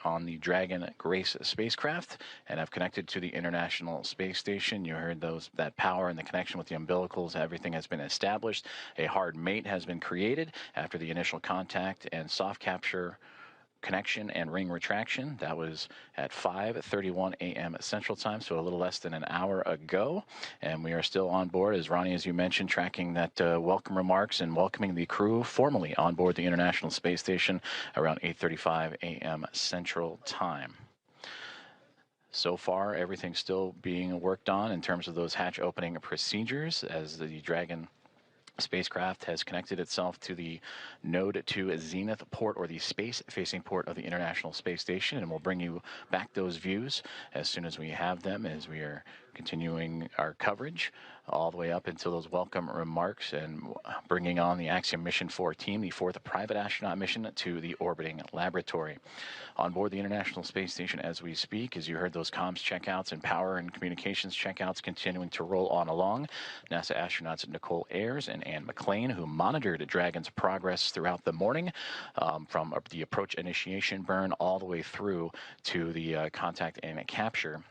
on the Dragon Grace spacecraft, and have connected to the International Space Station. You heard that power and the connection with the umbilicals. Everything has been established. A hard mate has been created after the initial contact and soft capture connection and ring retraction. That was at 5:31 a.m. Central Time, so a little less than an hour ago. And we are still on board, as Ronnie, as you mentioned, tracking that welcome remarks and welcoming the crew formally on board the International Space Station around 8:35 a.m. Central Time. So far, everything's still being worked on in terms of those hatch opening procedures, as the Dragon spacecraft has connected itself to the Node 2 Zenith port, or the space-facing port of the International Space Station, and we'll bring you back those views as soon as we have them, as we are continuing our coverage all the way up until those welcome remarks and bringing on the Axiom Mission 4 team, the fourth private astronaut mission to the orbiting laboratory. On board the International Space Station as we speak, as you heard those comms checkouts and power and communications checkouts continuing to roll on along, NASA astronauts Nicole Ayers and Anne McLean, who monitored Dragon's progress throughout the morning, from the approach initiation burn all the way through to the contact and capture.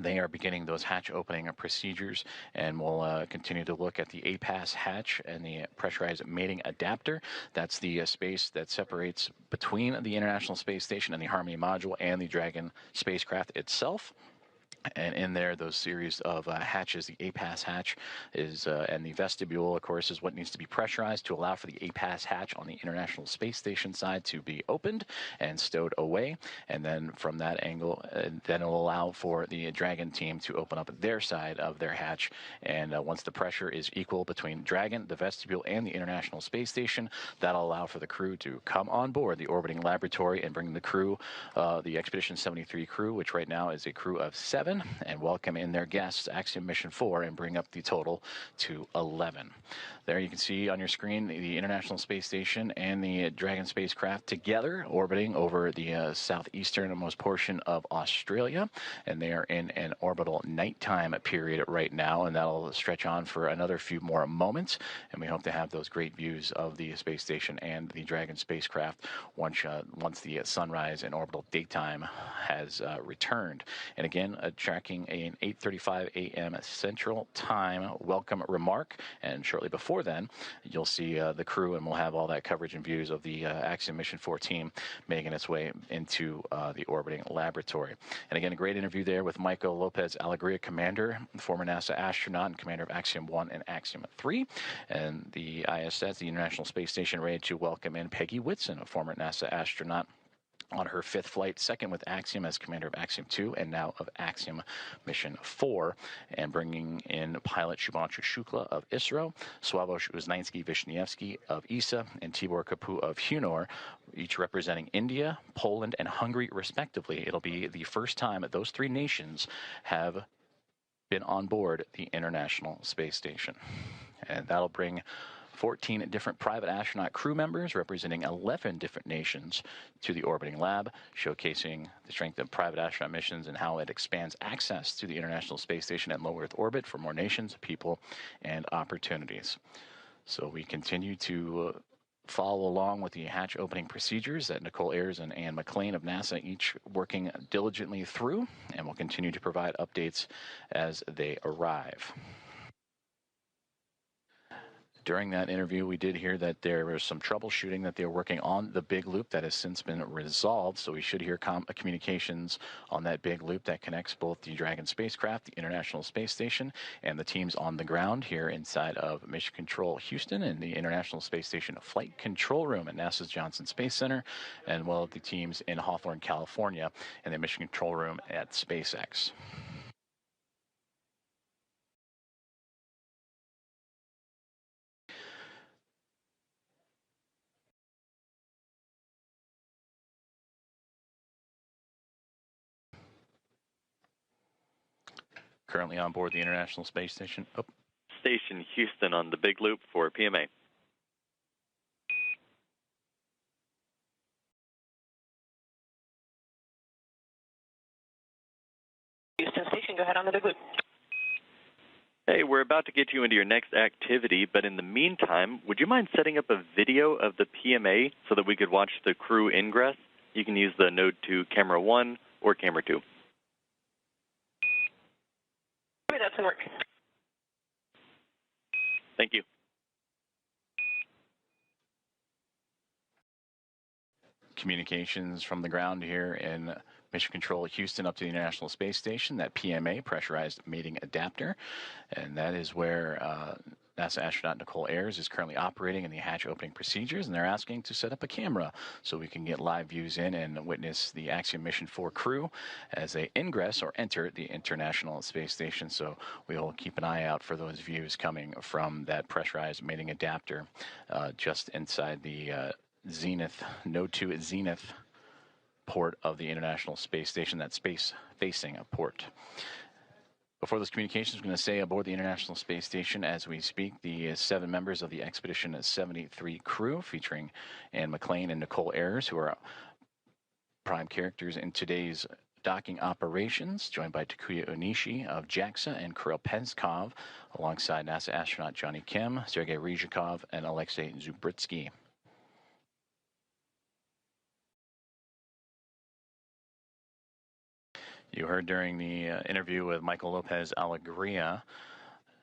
They are beginning those hatch opening procedures, and we'll continue to look at the APAS hatch and the pressurized mating adapter. That's the space that separates between the International Space Station and the Harmony module and the Dragon spacecraft itself. And in there, those series of hatches, the APAS hatch is, and the vestibule, of course, is what needs to be pressurized to allow for the APAS hatch on the International Space Station side to be opened and stowed away. And then from that angle, then it'll allow for the Dragon team to open up their side of their hatch. And once the pressure is equal between Dragon, the vestibule, and the International Space Station, that'll allow for the crew to come on board the orbiting laboratory and bring the crew, the Expedition 73 crew, which right now is a crew of 7, and welcome in their guests, Axiom Mission 4, and bring up the total to 11. There you can see on your screen the International Space Station and the Dragon spacecraft together orbiting over the southeasternmost portion of Australia, and they are in an orbital nighttime period right now, and that'll stretch on for another few more moments, and we hope to have those great views of the space station and the Dragon spacecraft once the sunrise and orbital daytime has returned. And again, tracking an 8:35 a.m. Central Time welcome remark, and shortly before then, you'll see the crew, and we'll have all that coverage and views of the Axiom Mission 4 team making its way into the orbiting laboratory. And again, a great interview there with Michael Lopez Alegria, commander, former NASA astronaut and commander of Axiom 1 and Axiom 3, and the ISS, the International Space Station, ready to welcome in Peggy Whitson, a former NASA astronaut, on her 5th flight, second with Axiom as commander of Axiom 2 and now of Axiom Mission 4, and bringing in pilot Shubhanshu Shukla of ISRO, Sławomir Uznański-Wiśniewski of ESA, and Tibor Kapu of Hunor, each representing India, Poland, and Hungary respectively. It'll be the first time that those 3 nations have been on board the International Space Station. And that'll bring 14 different private astronaut crew members representing 11 different nations to the orbiting lab, showcasing the strength of private astronaut missions and how it expands access to the International Space Station and low Earth orbit for more nations, people, and opportunities. So we continue to follow along with the hatch opening procedures that Nicole Ayers and Anne McLean of NASA each working diligently through, and we'll continue to provide updates as they arrive. During that interview, we did hear that there was some troubleshooting that they were working on the big loop that has since been resolved. So we should hear communications on that big loop that connects both the Dragon spacecraft, the International Space Station, and the teams on the ground here inside of Mission Control Houston and the International Space Station Flight Control Room at NASA's Johnson Space Center, and well, the teams in Hawthorne, California, and the Mission Control Room at SpaceX. Currently on board the International Space Station. Station Houston on the big loop for PMA. Houston Station, go ahead on the big loop. Hey, we're about to get you into your next activity, but in the meantime, would you mind setting up a video of the PMA so that we could watch the crew ingress? You can use the Node 2 Camera 1 or Camera 2. That doesn't work. Thank you. Communications from the ground here in Mission Control Houston up to the International Space Station, that PMA, pressurized mating adapter, and that is where NASA astronaut Nicole Ayers is currently operating in the hatch opening procedures, and they're asking to set up a camera so we can get live views in and witness the Axiom Mission 4 crew as they ingress or enter the International Space Station. So we will keep an eye out for those views coming from that pressurized mating adapter just inside the Zenith, Node 2 Zenith port of the International Space Station, that space-facing port. Before those communications, I'm going to say aboard the International Space Station as we speak, the 7 members of the Expedition 73 crew, featuring Anne McLean and Nicole Ayers, who are prime characters in today's docking operations, joined by Takuya Onishi of JAXA and Kirill Peskov, alongside NASA astronaut Johnny Kim, Sergei Ryzhikov, and Alexei Zubritsky. You heard during the interview with Michael Lopez Alegria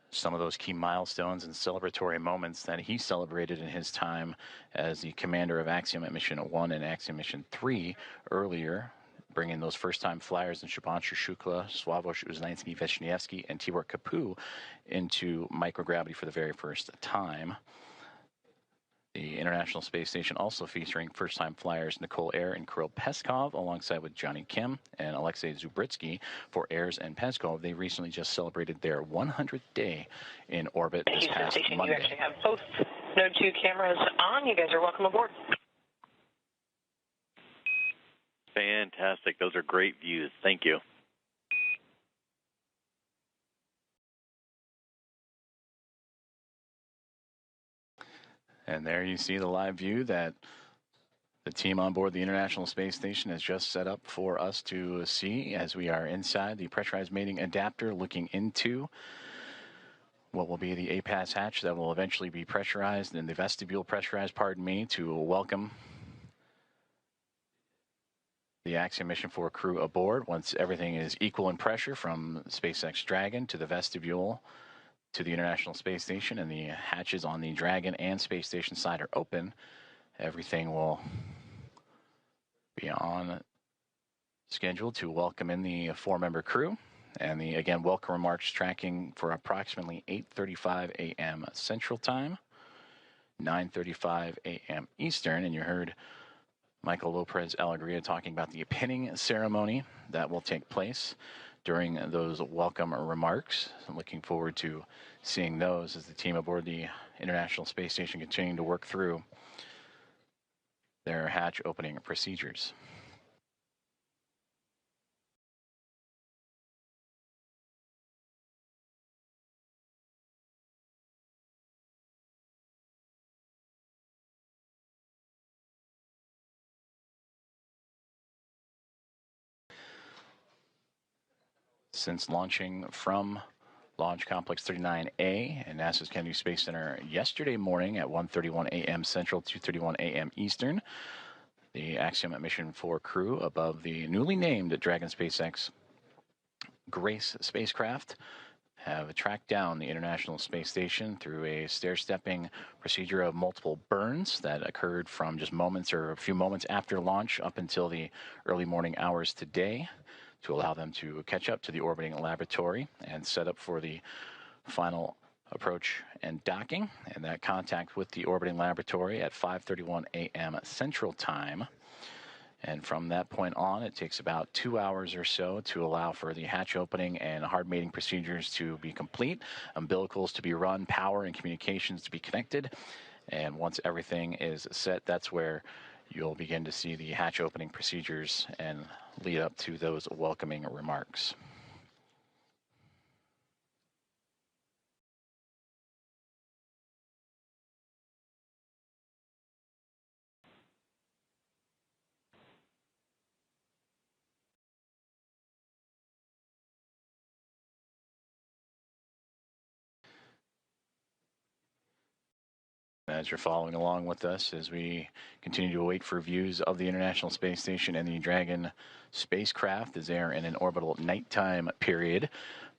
some of those key milestones and celebratory moments that he celebrated in his time as the commander of Axiom at Mission 1 and Axiom Mission 3 earlier, bringing those first-time flyers in Shubhanshu Shukla, Sławomir Uznański-Wiśniewski, and Tibor Kapu into microgravity for the very first time. The International Space Station also featuring first-time flyers Nicole Ayers and Kirill Peskov, alongside with Johnny Kim and Alexei Zubritsky. For Ayers and Peskov, they recently just celebrated their 100th day in orbit this past Monday. You actually have both Node 2 cameras on. You guys are welcome aboard. Fantastic. Those are great views. Thank you. And there you see the live view that the team on board the International Space Station has just set up for us to see as we are inside the pressurized mating adapter, looking into what will be the APAS hatch that will eventually be pressurized, and the vestibule pressurized, pardon me, to welcome the Axiom Mission 4 crew aboard once everything is equal in pressure from SpaceX Dragon to the vestibule to the International Space Station, and the hatches on the Dragon and Space Station side are open. Everything will be on schedule to welcome in the 4-member crew. And the, again, welcome remarks tracking for approximately 8:35 a.m. Central Time, 9:35 a.m. Eastern. And you heard Michael Lopez Alegria talking about the pinning ceremony that will take place during those welcome remarks. I'm looking forward to seeing those as the team aboard the International Space Station continuing to work through their hatch opening procedures. Since launching from Launch Complex 39A and NASA's Kennedy Space Center yesterday morning at 1:31 a.m. Central, 2:31 a.m. Eastern, the Axiom Mission 4 crew above the newly named Dragon SpaceX Grace spacecraft have tracked down the International Space Station through a stair-stepping procedure of multiple burns that occurred from just moments or a few moments after launch up until the early morning hours today, to allow them to catch up to the orbiting laboratory and set up for the final approach and docking, and that contact with the orbiting laboratory at 5:31 a.m. Central Time. And from that point on, it takes about 2 hours or so to allow for the hatch opening and hard mating procedures to be complete, umbilicals to be run, power and communications to be connected. And once everything is set, that's where you'll begin to see the hatch opening procedures and lead up to those welcoming remarks. As you're following along with us as we continue to wait for views of the International Space Station and the Dragon spacecraft as they are in an orbital nighttime period,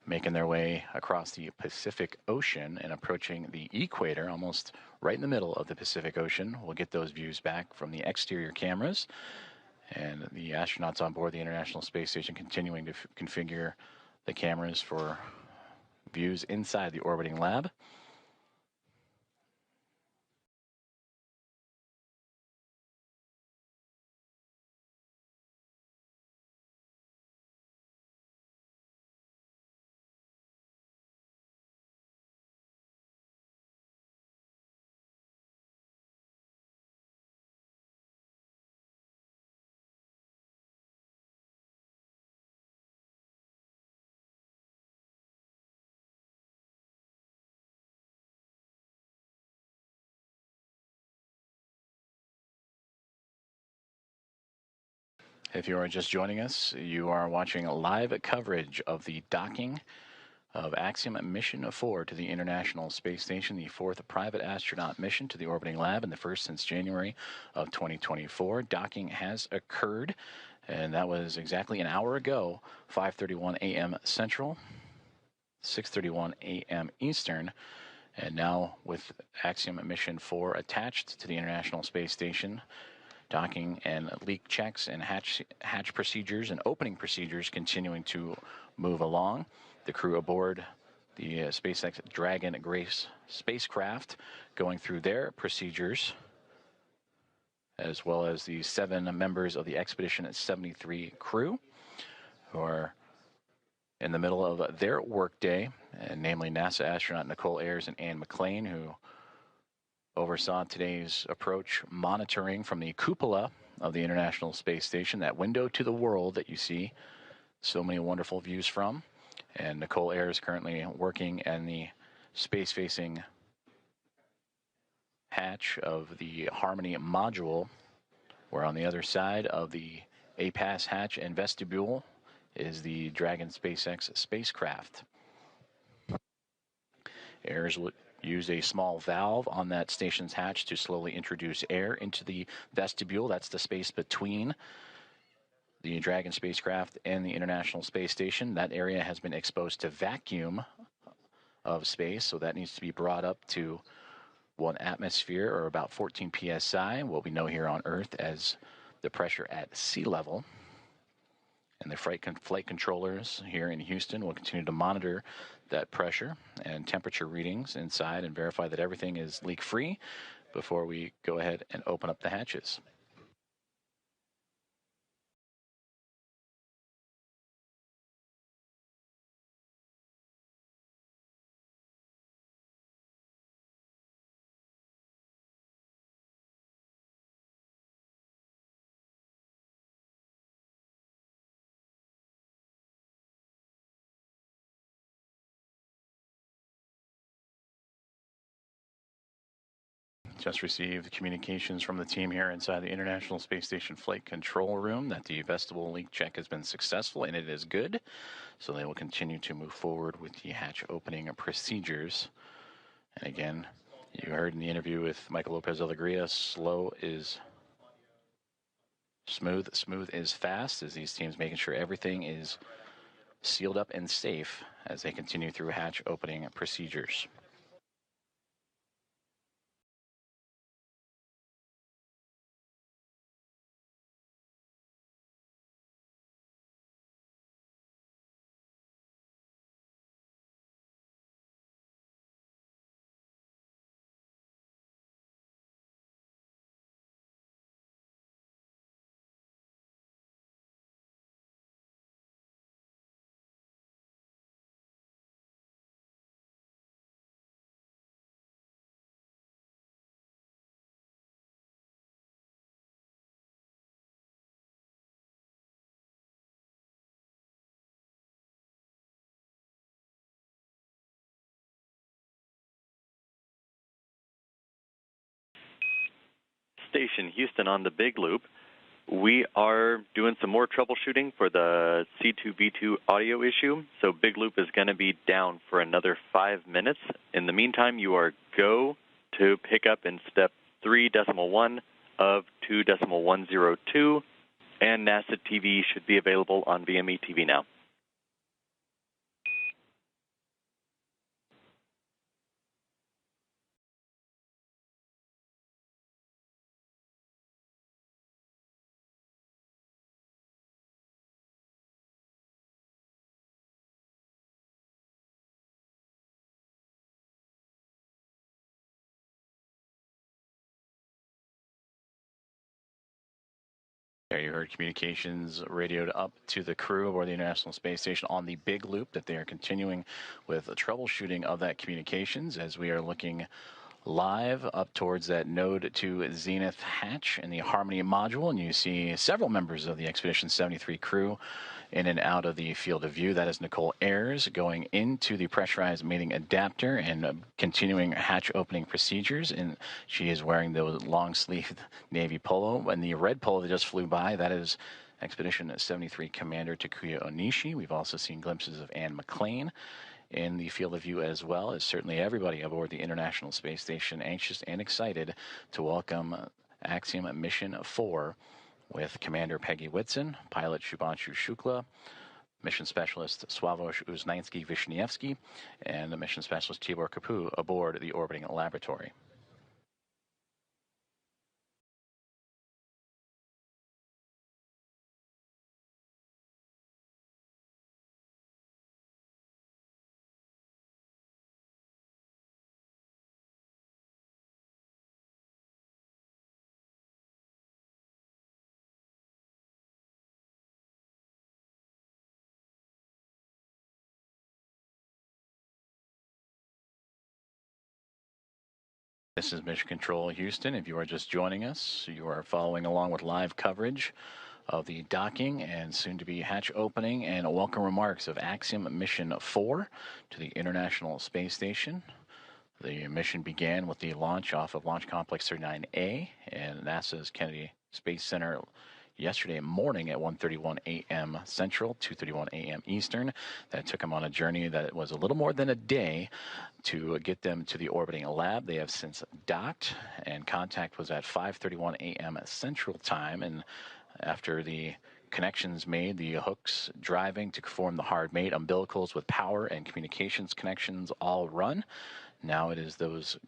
making their way across the Pacific Ocean and approaching the equator, almost right in the middle of the Pacific Ocean. We'll get those views back from the exterior cameras. And the astronauts on board the International Space Station continuing to configure the cameras for views inside the orbiting lab. If you are just joining us, you are watching live coverage of the docking of Axiom Mission 4 to the International Space Station, the fourth private astronaut mission to the orbiting lab and the first since January of 2024. Docking has occurred, and that was exactly an hour ago, 5:31 a.m. Central, 6:31 a.m. Eastern. And now with Axiom Mission 4 attached to the International Space Station, docking and leak checks and hatch procedures and opening procedures continuing to move along. The crew aboard the SpaceX Dragon Grace spacecraft going through their procedures, as well as the 7 members of the Expedition 73 crew who are in the middle of their workday, and namely NASA astronaut Nicole Ayers and Anne McLean, who oversaw today's approach monitoring from the cupola of the International Space Station, that window to the world that you see so many wonderful views from. And Nicole Ayers currently working in the space-facing hatch of the Harmony module, where on the other side of the APAS hatch and vestibule is the Dragon SpaceX spacecraft. Ayers will use a small valve on that station's hatch to slowly introduce air into the vestibule. That's the space between the Dragon spacecraft and the International Space Station. That area has been exposed to vacuum of space, so that needs to be brought up to 1 atmosphere, or about 14 psi, what we know here on Earth as the pressure at sea level. And the flight controllers here in Houston will continue to monitor that pressure and temperature readings inside and verify that everything is leak-free before we go ahead and open up the hatches. Just received communications from the team here inside the International Space Station Flight Control Room that the vestibule leak check has been successful, and it is good. So they will continue to move forward with the hatch opening procedures. And again, you heard in the interview with Michael Lopez Alegria, slow is smooth, smooth is fast, as these teams making sure everything is sealed up and safe as they continue through hatch opening procedures. Station Houston on the Big Loop. We are doing some more troubleshooting for the C2V2 audio issue, so Big Loop is going to be down for another 5 minutes. In the meantime, you are go to pick up in step 3.1 of 2.102, and NASA TV should be available on VME TV now. There you heard communications radioed up to the crew aboard the International Space Station on the Big Loop that they are continuing with the troubleshooting of that communications as we are looking live up towards that node to zenith hatch in the Harmony module, and you see several members of the Expedition 73 crew in and out of the field of view. That is Nicole Ayers going into the pressurized mating adapter and continuing hatch opening procedures, and she is wearing the long-sleeved navy polo. And the red polo that just flew by, that is Expedition 73 Commander Takuya Onishi. We've also seen glimpses of Anne McClain in the field of view, as well as certainly everybody aboard the International Space Station anxious and excited to welcome Axiom Mission 4 with Commander Peggy Whitson, pilot Shubhanshu Shukla, Mission Specialist Sławomir Uznański-Wiśniewski, and Mission Specialist Tibor Kapu aboard the orbiting laboratory. This is Mission Control Houston. If you are just joining us, you are following along with live coverage of the docking and soon-to-be hatch opening and welcome remarks of Axiom Mission 4 to the International Space Station. The mission began with the launch off of Launch Complex 39A and NASA's Kennedy Space Center yesterday morning at 1:31 a.m. Central, 2:31 a.m. Eastern. That took them on a journey that was a little more than a day to get them to the orbiting lab. They have since docked, and contact was at 5:31 a.m. Central Time. And after the connections made, the hooks driving to form the hard mate, umbilicals with power and communications connections all run. Now it is those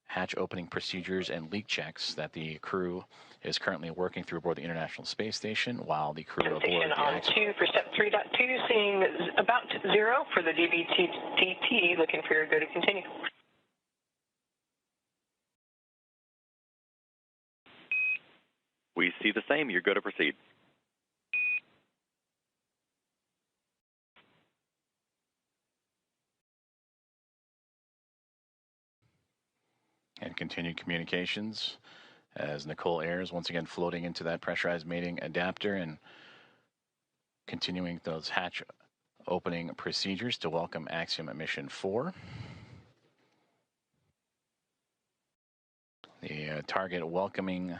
hatch opening procedures and leak checks that the crew is currently working through aboard the International Space Station, while the crew aboard Station the on 2 for step 3.2, seeing about 0 for the DBTT, looking for your go to continue. We see the same. You're good to proceed. And continued communications as Nicole Ayers once again floating into that pressurized mating adapter and continuing those hatch opening procedures to welcome Axiom Mission 4. The target welcoming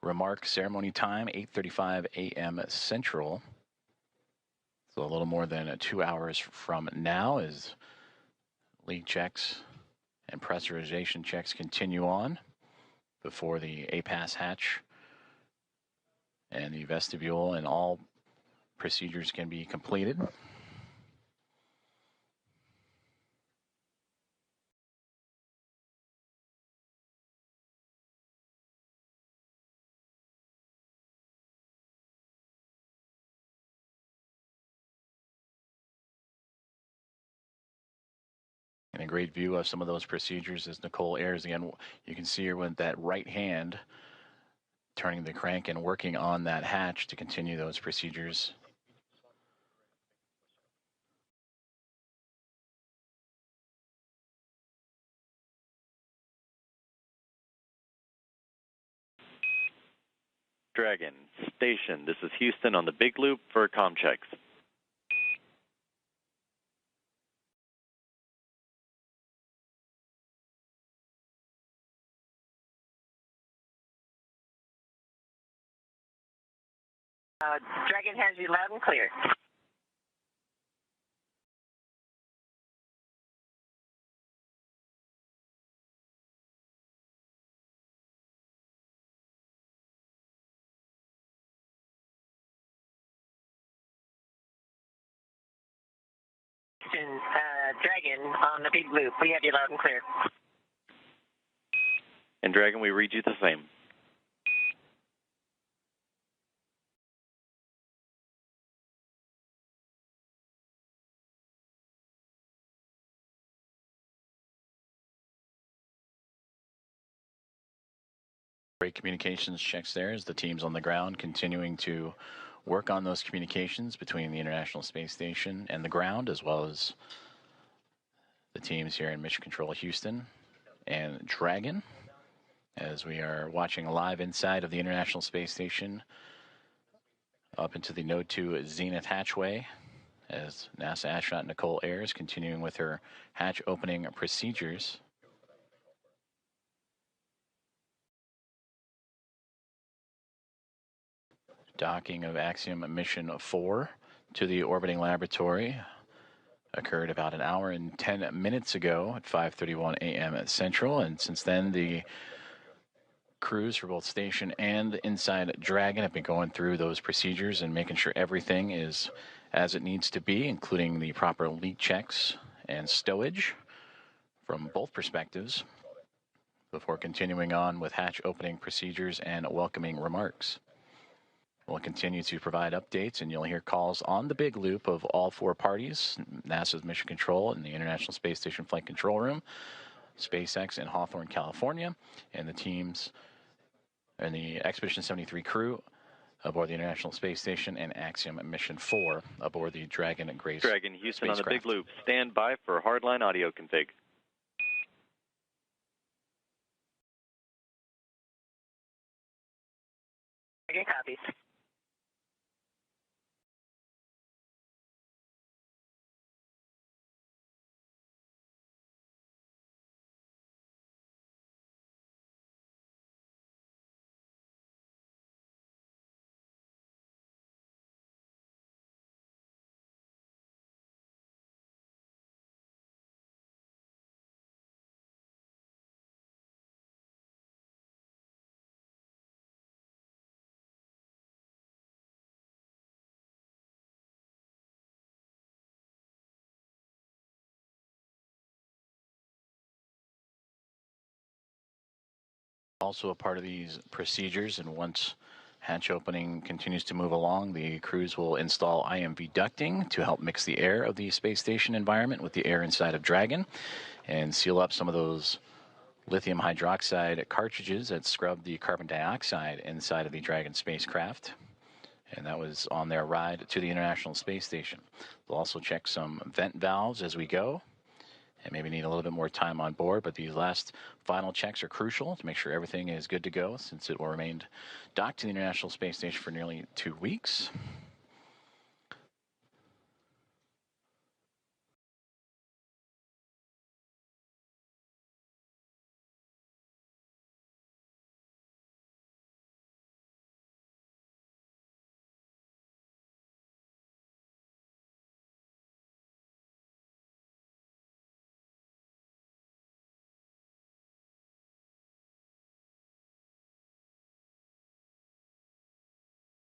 remark ceremony time, 8:35 a.m. Central. So a little more than 2 hours from now as leak checks and pressurization checks continue on before the APAS hatch and the vestibule and all procedures can be completed. And a great view of some of those procedures is Nicole Ayers. Again, you can see her with that right hand turning the crank and working on that hatch to continue those procedures. Dragon, station, this is Houston on the big loop for comm checks. Dragon has you loud and clear. Dragon on the big loop. We have you loud and clear. And Dragon, we read you the same. Great communications checks there as the teams on the ground continuing to work on those communications between the International Space Station and the ground, as well as the teams here in Mission Control Houston and Dragon, as we are watching live inside of the International Space Station up into the Node 2 Zenith hatchway as NASA astronaut Nicole Ayers continuing with her hatch opening procedures. Docking of Axiom Mission 4 to the orbiting laboratory occurred about an hour and 10 minutes ago at 5:31 a.m. Central, and since then the crews for both station and inside Dragon have been going through those procedures and making sure everything is as it needs to be, including the proper leak checks and stowage from both perspectives, before continuing on with hatch opening procedures and welcoming remarks. We'll continue to provide updates, and you'll hear calls on the big loop of all four parties: NASA's Mission Control and the International Space Station Flight Control Room, SpaceX in Hawthorne, California, and the teams and the Expedition 73 crew aboard the International Space Station, and Axiom Mission 4 aboard the Dragon and Grace Dragon Houston spacecraft. On the big loop. Stand by for hardline audio config. Okay, copies. Also a part of these procedures, and once hatch opening continues to move along, the crews will install IMV ducting to help mix the air of the space station environment with the air inside of Dragon and seal up some of those lithium hydroxide cartridges that scrub the carbon dioxide inside of the Dragon spacecraft. And that was on their ride to the International Space Station. They'll also check some vent valves as we go, and maybe need a little bit more time on board, but these last final checks are crucial to make sure everything is good to go, since it will remain docked to the International Space Station for nearly 2 weeks.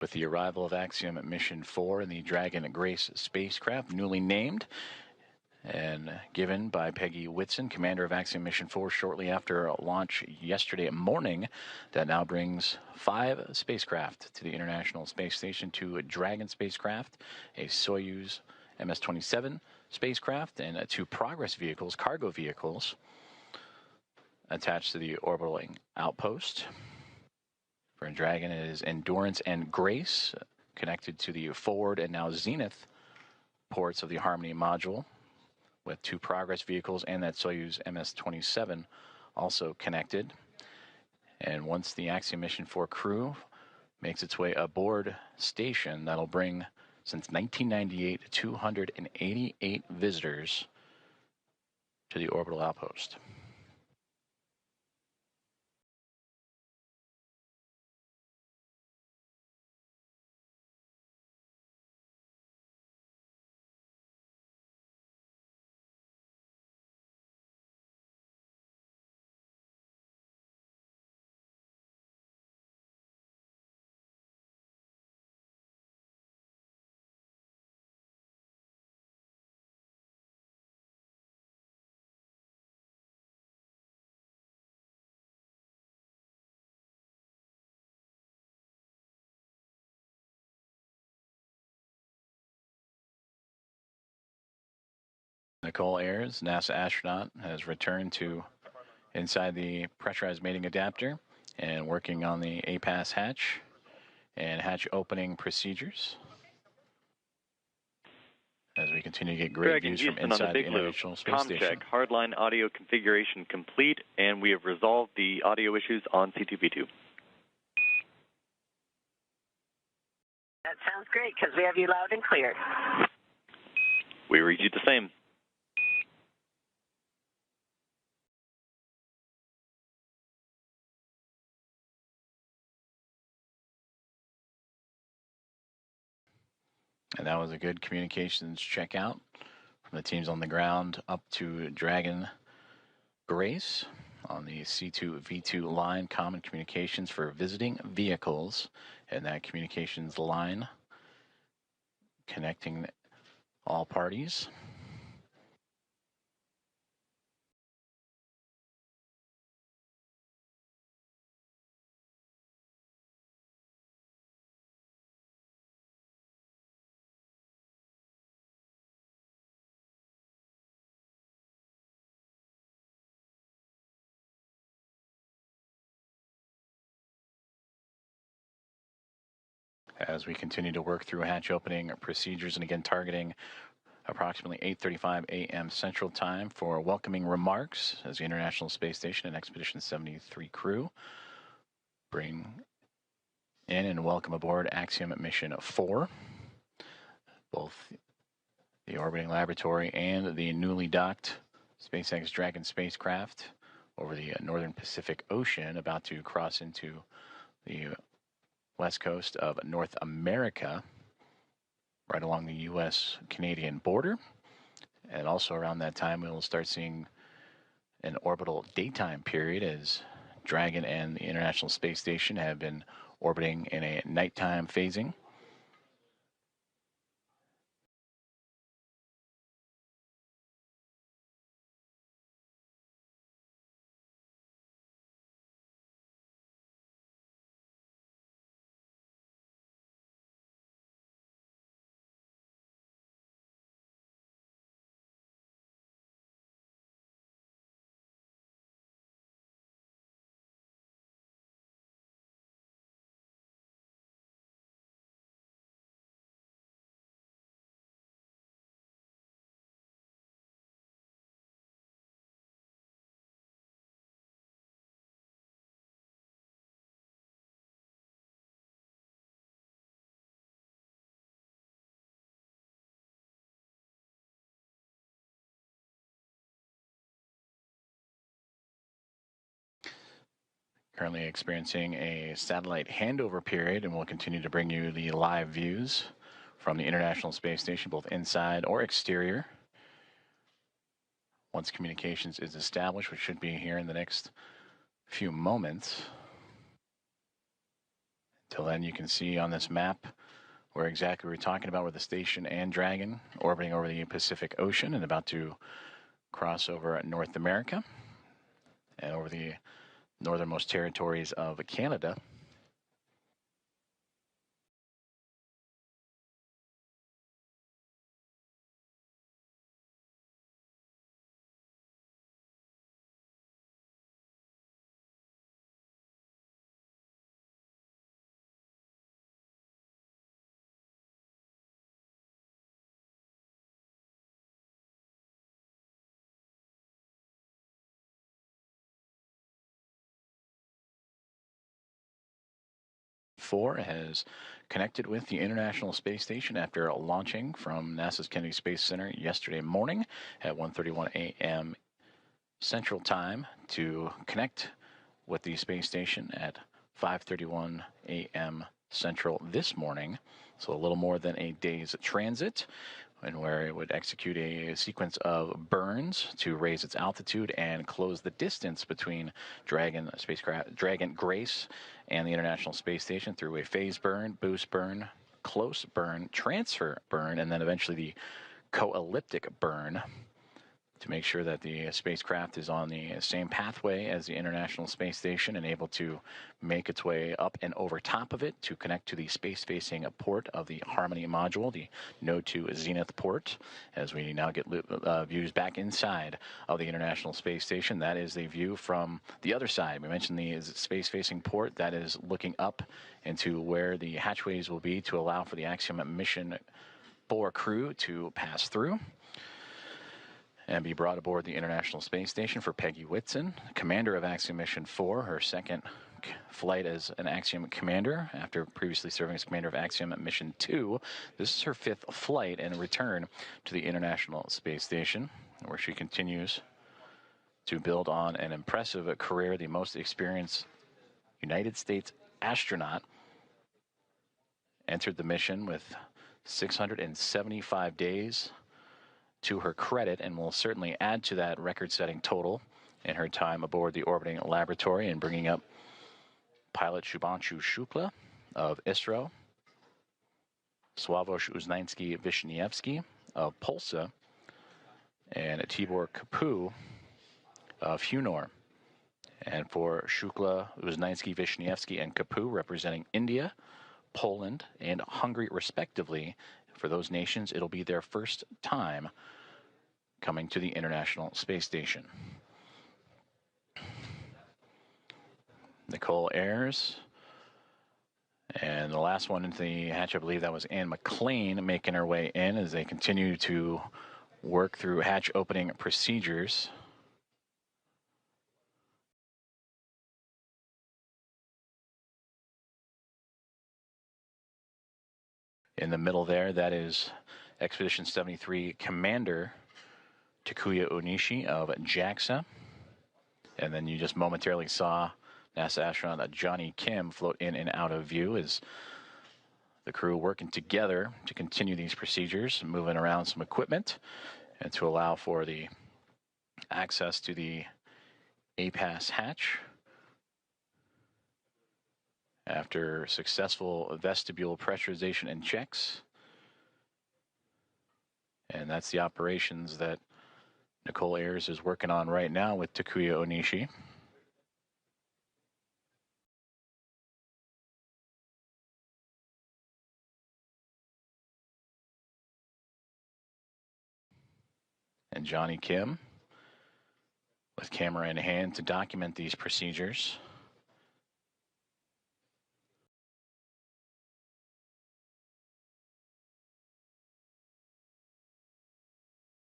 With the arrival of Axiom Mission 4 and the Dragon and Grace spacecraft, newly named and given by Peggy Whitson, commander of Axiom Mission 4, shortly after launch yesterday morning, that now brings 5 spacecraft to the International Space Station: 2 Dragon spacecraft, a Soyuz MS-27 spacecraft, and 2 Progress vehicles, cargo vehicles, attached to the orbiting outpost. For Dragon, it is Endurance and Grace, connected to the forward and now zenith ports of the Harmony module, with 2 Progress vehicles and that Soyuz MS-27 also connected. And once the Axiom Mission 4 crew makes its way aboard station, that'll bring, since 1998, 288 visitors to the orbital outpost. Nicole Ayers, NASA astronaut, has returned to inside the pressurized mating adapter and working on the APAS hatch and hatch opening procedures as we continue to get great Dragon views from Houston inside on the the big loop. International Space Com Station. check. Hardline audio configuration complete, and we have resolved the audio issues on C2B2. That sounds great, because we have you loud and clear. We read you the same. And that was a good communications checkout from the teams on the ground up to Dragon Grace on the C2V2 line, common communications for visiting vehicles, and that communications line connecting all parties. As we continue to work through hatch opening procedures, and again targeting approximately 8:35 a.m. Central Time for welcoming remarks as the International Space Station and Expedition 73 crew bring in and welcome aboard Axiom Mission 4. Both the orbiting laboratory and the newly docked SpaceX Dragon spacecraft over the northern Pacific Ocean, about to cross into the west coast of North America, right along the U.S.-Canadian border. And also around that time, we will start seeing an orbital daytime period as Dragon and the International Space Station have been orbiting in a nighttime phasing. Currently experiencing a satellite handover period, and we'll continue to bring you the live views from the International Space Station, both inside or exterior. Once communications is established, which should be here in the next few moments. Until then, you can see on this map where exactly we're talking about, where the station and Dragon orbiting over the Pacific Ocean and about to cross over North America and over the northernmost territories of Canada. Four has connected with the International Space Station after launching from NASA's Kennedy Space Center yesterday morning at 1:31 a.m. Central Time to connect with the space station at 5:31 a.m. Central this morning. So a little more than a day's transit, and where it would execute a sequence of burns to raise its altitude and close the distance between Dragon spacecraft, Dragon Grace, and the International Space Station through a phase burn, boost burn, close burn, transfer burn, and then eventually the co-elliptic burn, to make sure that the spacecraft is on the same pathway as the International Space Station and able to make its way up and over top of it to connect to the space-facing port of the Harmony module, the Node 2 Zenith port. As we now get views back inside of the International Space Station, that is the view from the other side. We mentioned the space-facing port that is looking up into where the hatchways will be to allow for the Axiom Mission 4 crew to pass through and be brought aboard the International Space Station for Peggy Whitson, commander of Axiom Mission 4, her second flight as an Axiom commander after previously serving as commander of Axiom Mission 2. This is her fifth flight and return to the International Space Station, where she continues to build on an impressive career, the most experienced United States astronaut. Entered the mission with 675 days to her credit, and will certainly add to that record-setting total in her time aboard the orbiting laboratory, and bringing up pilot Shubhanshu Shukla of ISRO, Sławomir Uznański-Wiśniewski of Polsa, and Tibor Kapu of Hunor. And for Shukla, Uznański-Wiśniewski, and Kapu, representing India, Poland, and Hungary, respectively, for those nations, it'll be their first time coming to the International Space Station. Nicole Ayres. And the last one into the hatch, I believe that was Anne McLean, making her way in as they continue to work through hatch opening procedures. In the middle there, that is Expedition 73 Commander Takuya Onishi of JAXA. And then you just momentarily saw NASA astronaut Johnny Kim float in and out of view as the crew working together to continue these procedures, moving around some equipment, and to allow for the access to the APAS hatch. After successful vestibule pressurization and checks. And that's the operations that Nicole Ayres is working on right now with Takuya Onishi. And Johnny Kim with camera in hand to document these procedures.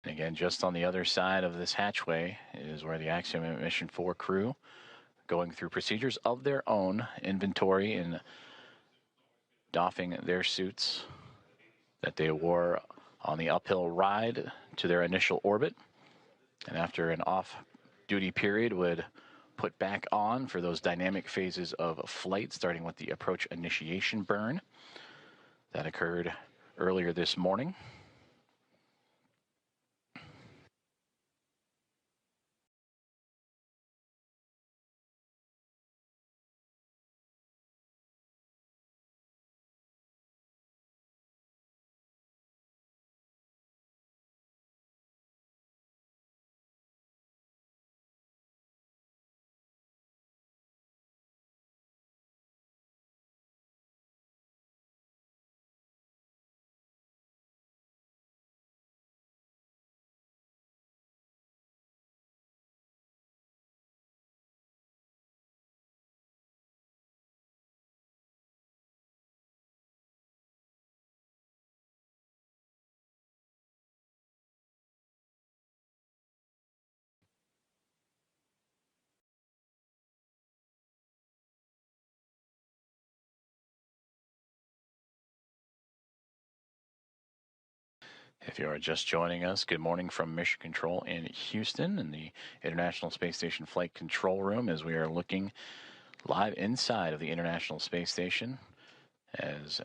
Again, just on the other side of this hatchway is where the Axiom Mission 4 crew going through procedures of their own, inventory and doffing their suits that they wore on the uphill ride to their initial orbit. And after an off-duty period would put back on for those dynamic phases of flight, starting with the approach initiation burn that occurred earlier this morning. If you are just joining us, good morning from Mission Control in Houston in the International Space Station Flight Control Room, as we are looking live inside of the International Space Station as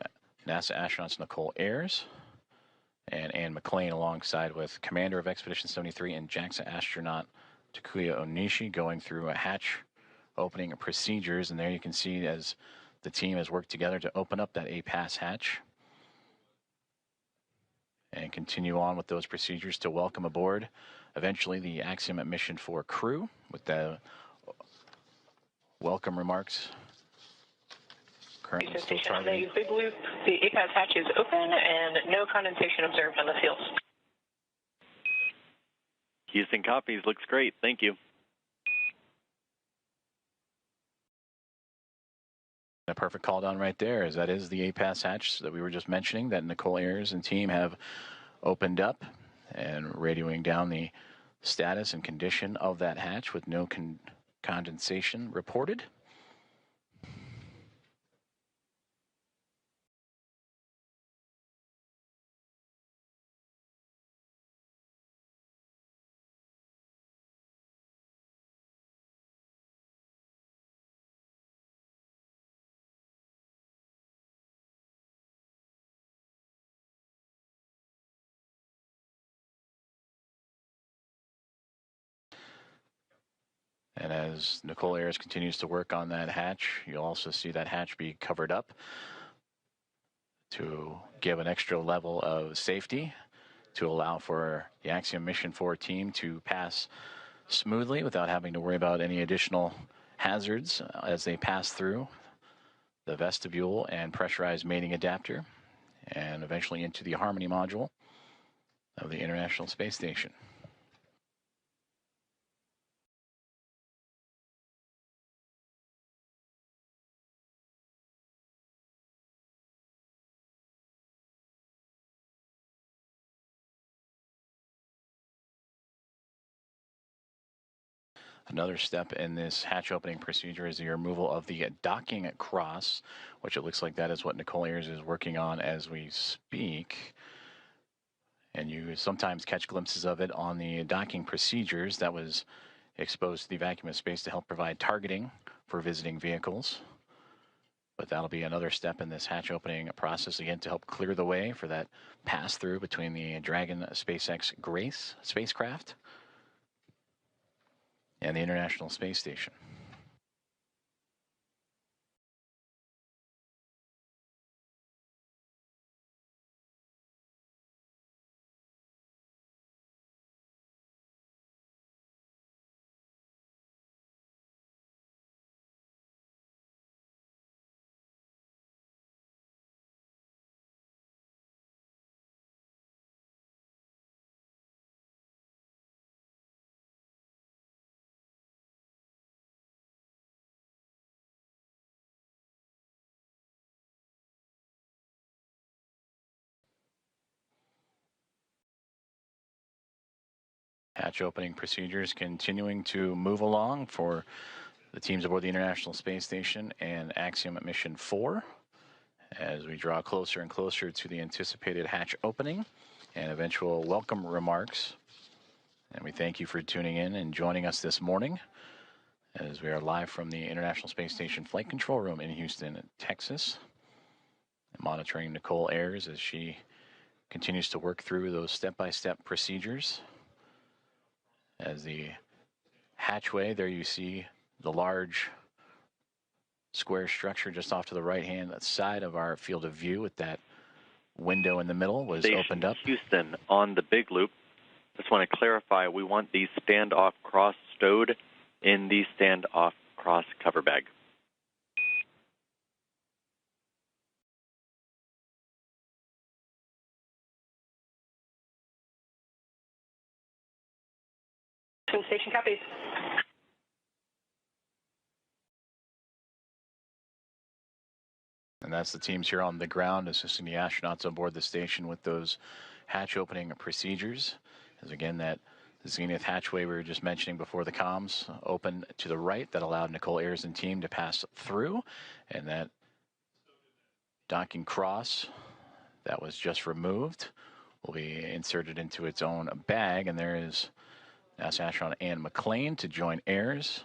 NASA astronauts Nicole Ayres and Anne McLean, alongside with Commander of Expedition 73 and JAXA astronaut Takuya Onishi, going through a hatch opening procedures. And there you can see as the team has worked together to open up that APAS hatch and continue on with those procedures to welcome aboard eventually the Axiom Mission 4 crew with the welcome remarks. Currently still targeting. The big loop, the APAS hatch is open and no condensation observed on the field. Houston copies. Looks great. Thank you. A perfect call down right there, as that is the APAS hatch that we were just mentioning that Nicole Ayres and team have opened up, and radioing down the status and condition of that hatch with no condensation reported. And as Nicole Ayers continues to work on that hatch, you'll also see that hatch be covered up to give an extra level of safety to allow for the Axiom Mission 4 team to pass smoothly without having to worry about any additional hazards as they pass through the vestibule and pressurized mating adapter and eventually into the Harmony module of the International Space Station. Another step in this hatch opening procedure is the removal of the docking cross, which it looks like that is what Nicole Ayers is working on as we speak. And you sometimes catch glimpses of it on the docking procedures that was exposed to the vacuum of space to help provide targeting for visiting vehicles. But that'll be another step in this hatch opening process, again, to help clear the way for that pass-through between the Dragon SpaceX Grace spacecraft and the International Space Station. Hatch opening procedures continuing to move along for the teams aboard the International Space Station and Axiom Mission 4 as we draw closer and closer to the anticipated hatch opening and eventual welcome remarks. And we thank you for tuning in and joining us this morning as we are live from the International Space Station Flight Control Room in Houston, Texas, monitoring Nicole Ayers as she continues to work through those step-by-step procedures. As the hatchway, there you see the large square structure just off to the right-hand side of our field of view with that window in the middle was Station opened up. Houston on the big loop. Just want to clarify, we want the standoff cross stowed in the standoff cross cover bag. Station copies. And that's the teams here on the ground assisting the astronauts on board the station with those hatch opening procedures. As again, that zenith hatchway we were just mentioning before the comms open to the right that allowed Nicole Ayers and team to pass through. And that docking cross that was just removed will be inserted into its own bag. And there is NASA astronaut Ann McLean to join Ayers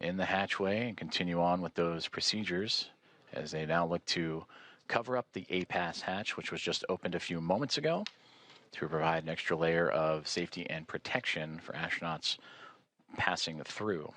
in the hatchway and continue on with those procedures as they now look to cover up the APAS hatch, which was just opened a few moments ago, to provide an extra layer of safety and protection for astronauts passing through.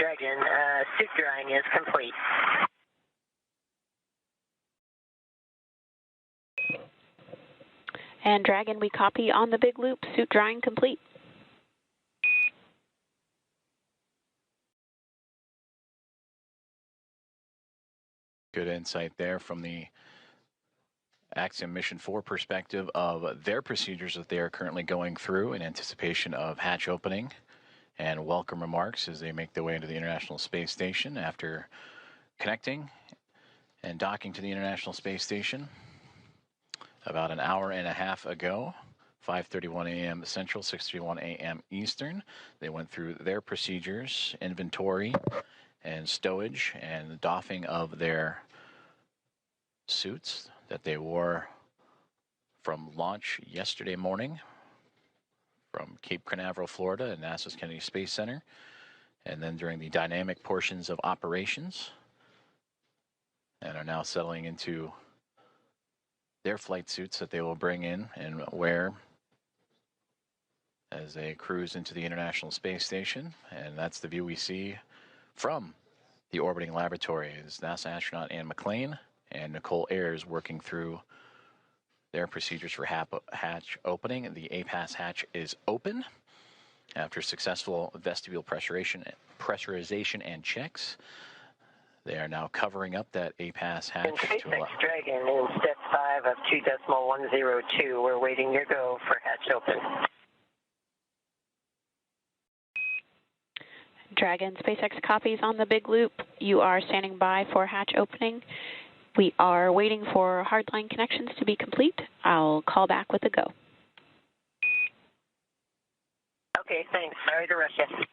Dragon, suit drying is complete. And Dragon, we copy on the big loop, suit drying complete. Good insight there from the Axiom Mission 4 perspective of their procedures that they are currently going through in anticipation of hatch opening, and welcome remarks as they make their way into the International Space Station after connecting and docking to the International Space Station about an hour and a half ago. 5:31 a.m. Central, 6:31 a.m. Eastern. They went through their procedures, inventory, and stowage, and the doffing of their suits that they wore from launch yesterday morning from Cape Canaveral, Florida, and NASA's Kennedy Space Center, and then during the dynamic portions of operations, and are now settling into their flight suits that they will bring in and wear as they cruise into the International Space Station. And that's the view we see from the orbiting laboratory is NASA astronaut Anne McClain and Nicole Ayers working through their procedures for hatch opening. The APAS hatch is open after successful vestibule pressurization and checks. They are now covering up that APAS hatch. SpaceX Dragon in step 5 of 2.102. We're waiting your go for hatch open. Dragon, SpaceX copies on the big loop. You are standing by for hatch opening. We are waiting for hardline connections to be complete. I'll call back with a go. Okay, thanks. Sorry to rush you.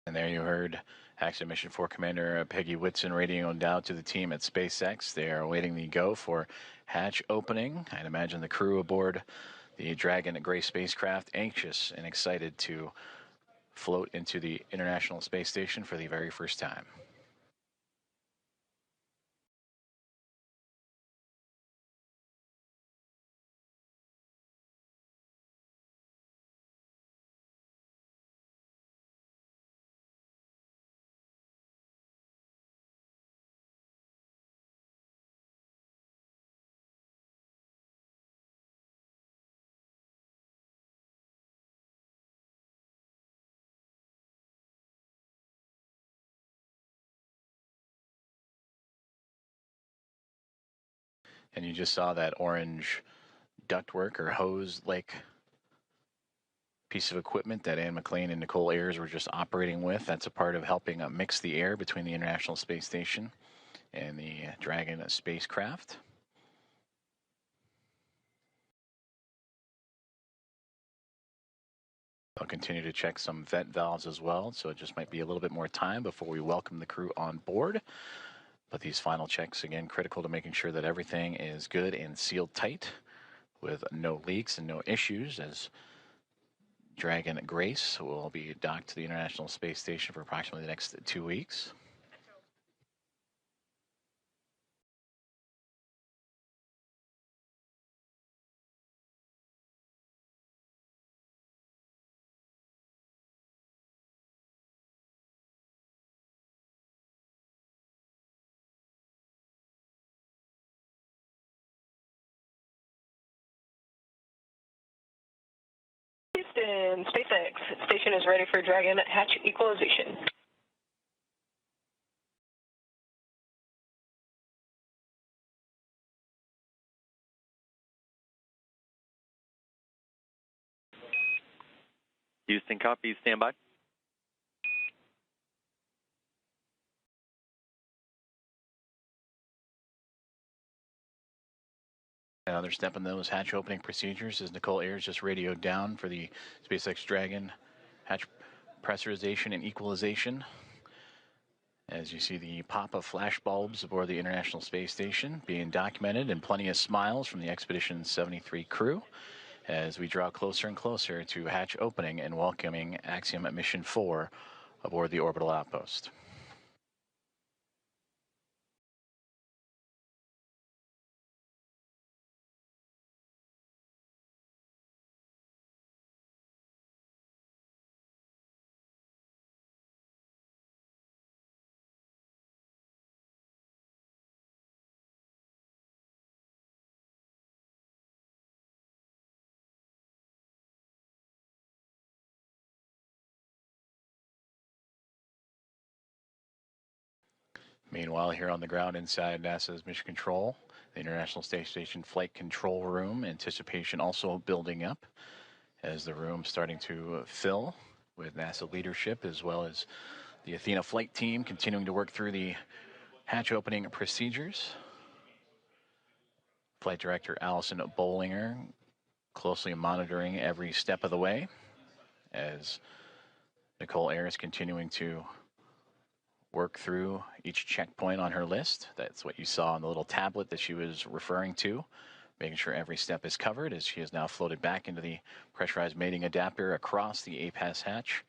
And there you heard Axiom Mission 4 Commander Peggy Whitson radioing out to the team at SpaceX. They are awaiting the go for hatch opening. I'd imagine the crew aboard the Dragon Gray spacecraft anxious and excited to float into the International Space Station for the very first time. And you just saw that orange ductwork or hose-like piece of equipment that Anne McClain and Nicole Ayers were just operating with. That's a part of helping mix the air between the International Space Station and the Dragon spacecraft. They'll continue to check some vent valves as well, so it just might be a little bit more time before we welcome the crew on board. But these final checks, again, critical to making sure that everything is good and sealed tight with no leaks and no issues, as Dragon Grace will be docked to the International Space Station for approximately the next 2 weeks. Houston, SpaceX station is ready for Dragon hatch equalization. Houston, copy. Stand by. Another step in those hatch opening procedures is Nicole Ayers just radioed down for the SpaceX Dragon hatch pressurization and equalization. As you see the pop of flash bulbs aboard the International Space Station being documented, and plenty of smiles from the Expedition 73 crew as we draw closer and closer to hatch opening and welcoming Axiom Mission 4 aboard the orbital outpost. Meanwhile, here on the ground inside NASA's Mission Control, the International Space Station Flight Control Room, anticipation also building up as the room starting to fill with NASA leadership as well as the Athena flight team continuing to work through the hatch opening procedures. Flight Director Allison Bollinger closely monitoring every step of the way as Nicole Ayers is continuing to work through each checkpoint on her list. That's what you saw on the little tablet that she was referring to, making sure every step is covered as she has now floated back into the pressurized mating adapter across the APAS hatch.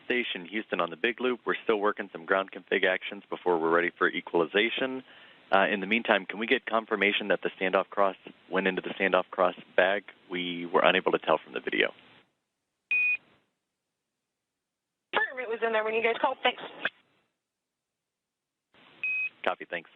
Station Houston on the big loop. We're still working some ground config actions before we're ready for equalization. In the meantime, can we get confirmation that the standoff cross went into the standoff cross bag? We were unable to tell from the video. It was in there when you guys called. Thanks. Copy, thanks.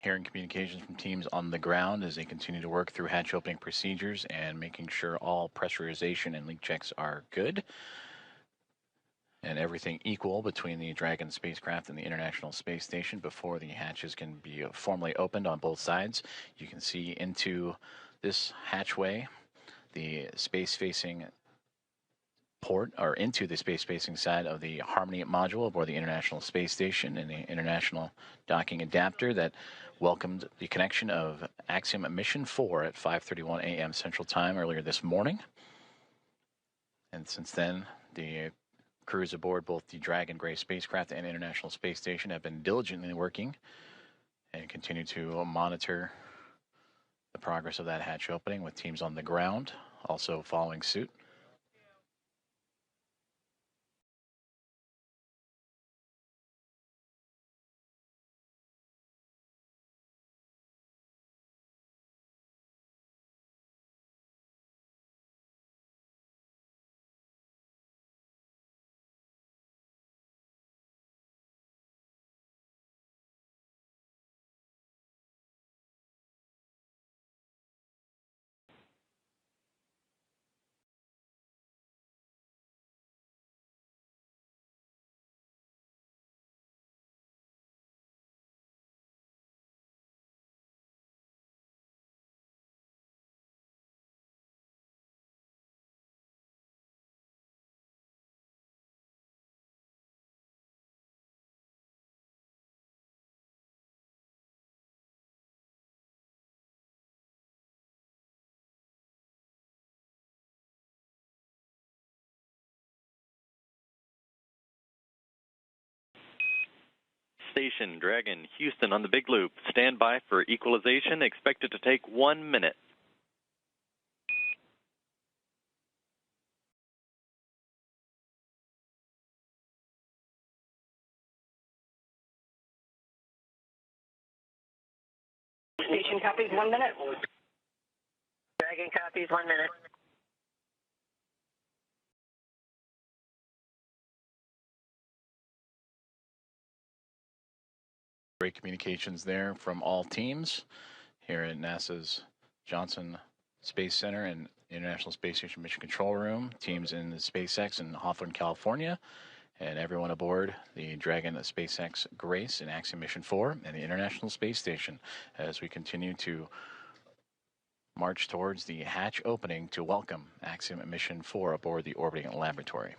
Hearing communications from teams on the ground as they continue to work through hatch opening procedures and making sure all pressurization and leak checks are good and everything equal between the Dragon spacecraft and the International Space Station before the hatches can be formally opened on both sides. You can see into this hatchway the space-facing port, or into the space-facing side of the Harmony module aboard the International Space Station and the International Docking Adapter that welcomed the connection of Axiom Mission 4 at 5:31 a.m. Central Time earlier this morning. And since then, the crews aboard both the Dragon Gray spacecraft and International Space Station have been diligently working and continue to monitor the progress of that hatch opening with teams on the ground also following suit. Station Dragon Houston on the big loop. Stand by for equalization. Expected to take 1 minute. Station copies 1 minute. Dragon copies 1 minute. Great communications there from all teams here at NASA's Johnson Space Center and International Space Station Mission Control Room, teams in the SpaceX in Hawthorne, California, and everyone aboard the Dragon SpaceX Grace in Axiom Mission 4 and the International Space Station as we continue to march towards the hatch opening to welcome Axiom Mission 4 aboard the orbiting laboratory.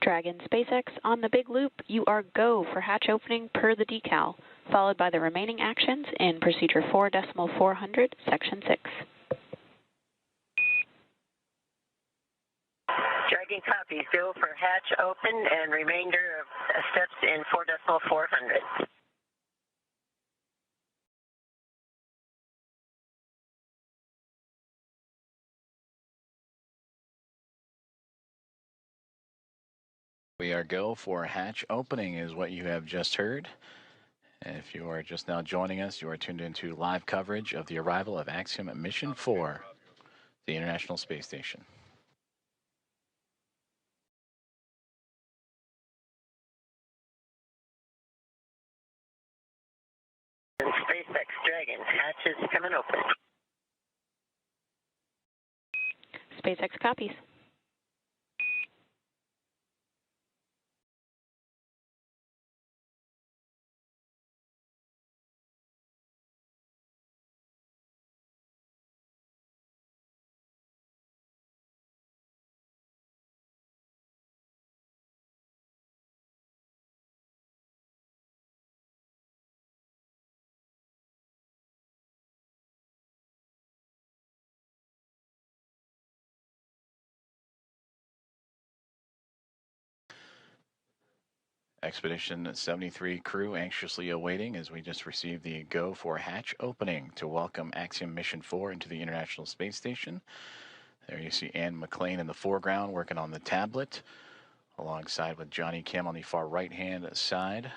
Dragon SpaceX on the big loop, you are go for hatch opening per the decal, followed by the remaining actions in procedure 4.400, section 6. Dragon copies. Go for hatch open and remainder of steps in 4.400. We are go for hatch opening is what you have just heard. If you are just now joining us, you are tuned into live coverage of the arrival of Axiom Mission 4, the International Space Station. SpaceX Dragon, hatch is coming open. SpaceX copies. Expedition 73 crew anxiously awaiting as we just received the go for hatch opening to welcome Axiom Mission 4 into the International Space Station. There you see Ann McLean in the foreground working on the tablet, alongside with Johnny Kim on the far right-hand side,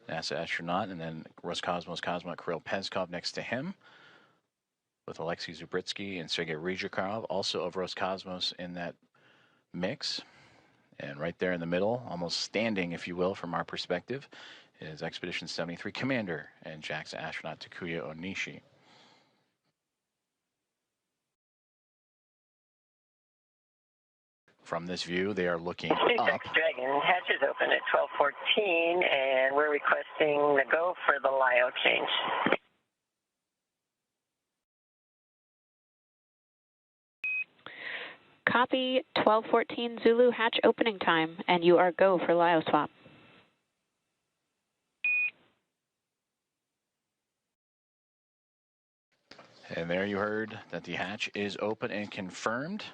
NASA astronaut, and then Roscosmos cosmonaut Kirill Peskov next to him, with Alexei Zubritsky and Sergei Ryzhikov, also of Roscosmos, in that mix. And right there in the middle, almost standing, if you will, from our perspective, is Expedition 73 Commander and JAXA astronaut Takuya Onishi. From this view, they are looking SpaceX up. Dragon, hatch is open at 12:14, and we're requesting the go for the LIO change. Copy 12:14 Zulu hatch opening time, and you are go for LIO swap. And there you heard that the hatch is open and confirmed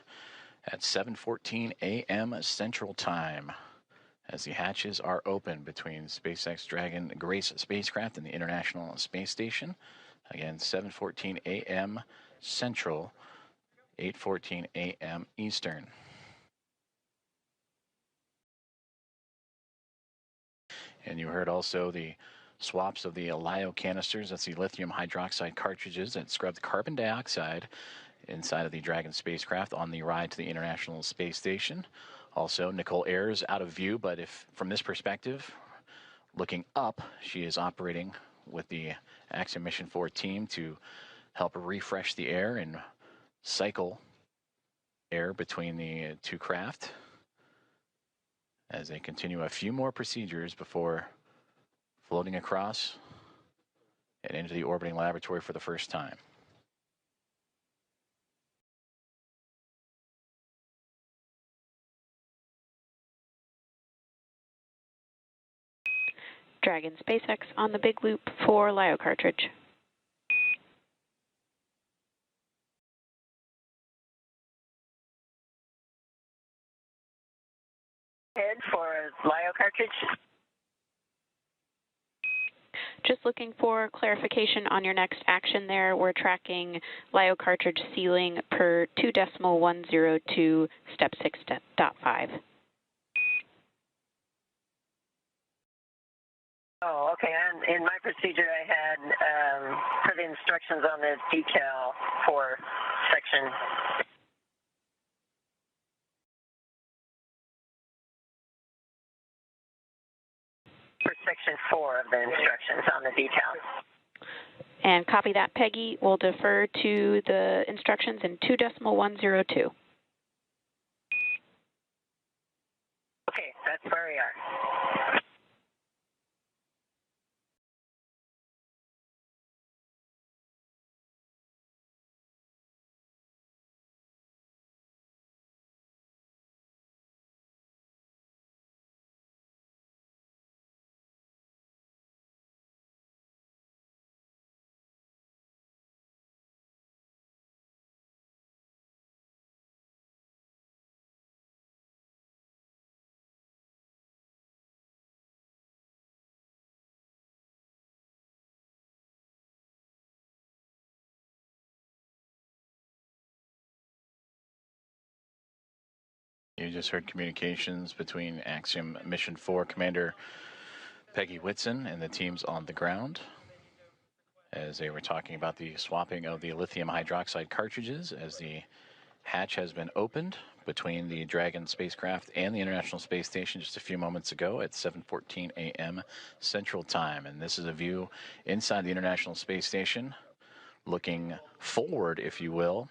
at 7:14 a.m. Central Time, as the hatches are open between SpaceX Dragon Grace spacecraft and the International Space Station. Again, 7:14 a.m. Central, 8:14 a.m. Eastern. And you heard also the swaps of the LIO canisters. That's the lithium hydroxide cartridges that scrub the carbon dioxide inside of the Dragon spacecraft on the ride to the International Space Station. Also, Nicole Ayers out of view, but if from this perspective, looking up, she is operating with the Axiom Mission 4 team to help refresh the air and cycle air between the two craft as they continue a few more procedures before floating across and into the orbiting laboratory for the first time. Dragon SpaceX on the big loop for LIO cartridge. Head for LIO cartridge. Just looking for clarification on your next action there. We're tracking LIO cartridge sealing per 2.102 step 6.5. Oh, okay. And in my procedure, I had for the instructions on the decal for section. For section 4 of the instructions on the decal. And copy that, Peggy. We'll defer to the instructions in 2.102. Okay, that's where we are. You just heard communications between Axiom Mission 4 Commander Peggy Whitson and the teams on the ground as they were talking about the swapping of the lithium hydroxide cartridges as the hatch has been opened between the Dragon spacecraft and the International Space Station just a few moments ago at 7:14 a.m. Central Time. And this is a view inside the International Space Station, looking forward, if you will,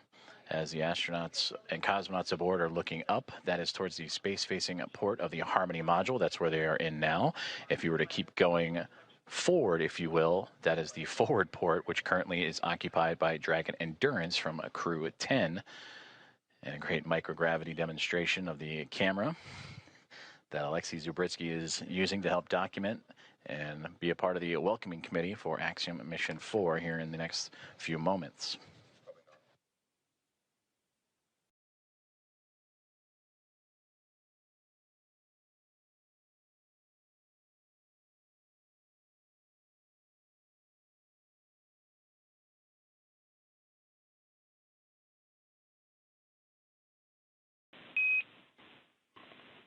as the astronauts and cosmonauts aboard are looking up. That is towards the space-facing port of the Harmony module. That's where they are in now. If you were to keep going forward, if you will, that is the forward port, which currently is occupied by Dragon Endurance from Crew 10. And a great microgravity demonstration of the camera that Alexei Zubritsky is using to help document and be a part of the welcoming committee for Axiom Mission 4 here in the next few moments.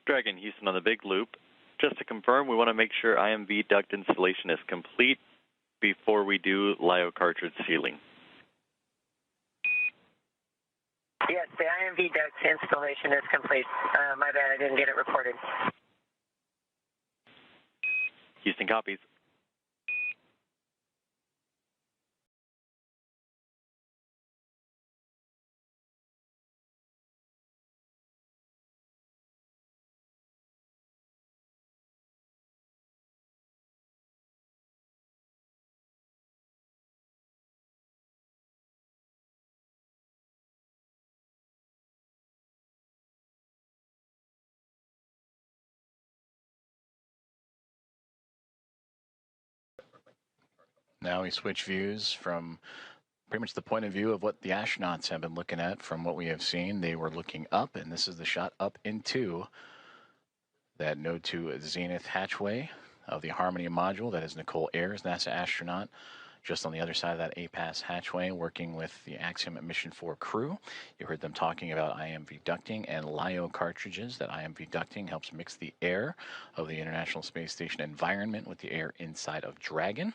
Dragon Houston on the big loop. Just to confirm, we want to make sure IMV duct installation is complete before we do LIO cartridge sealing. Yes, the IMV duct installation is complete. My bad, I didn't get it reported. Houston copies. Now we switch views from pretty much the point of view of what the astronauts have been looking at. From what we have seen, they were looking up, and this is the shot up into that node to zenith hatchway of the Harmony module. That is Nicole Ayers, NASA astronaut, just on the other side of that APAS hatchway, working with the Axiom Mission 4 crew. You heard them talking about IMV ducting and LIO cartridges. That IMV ducting helps mix the air of the International Space Station environment with the air inside of Dragon.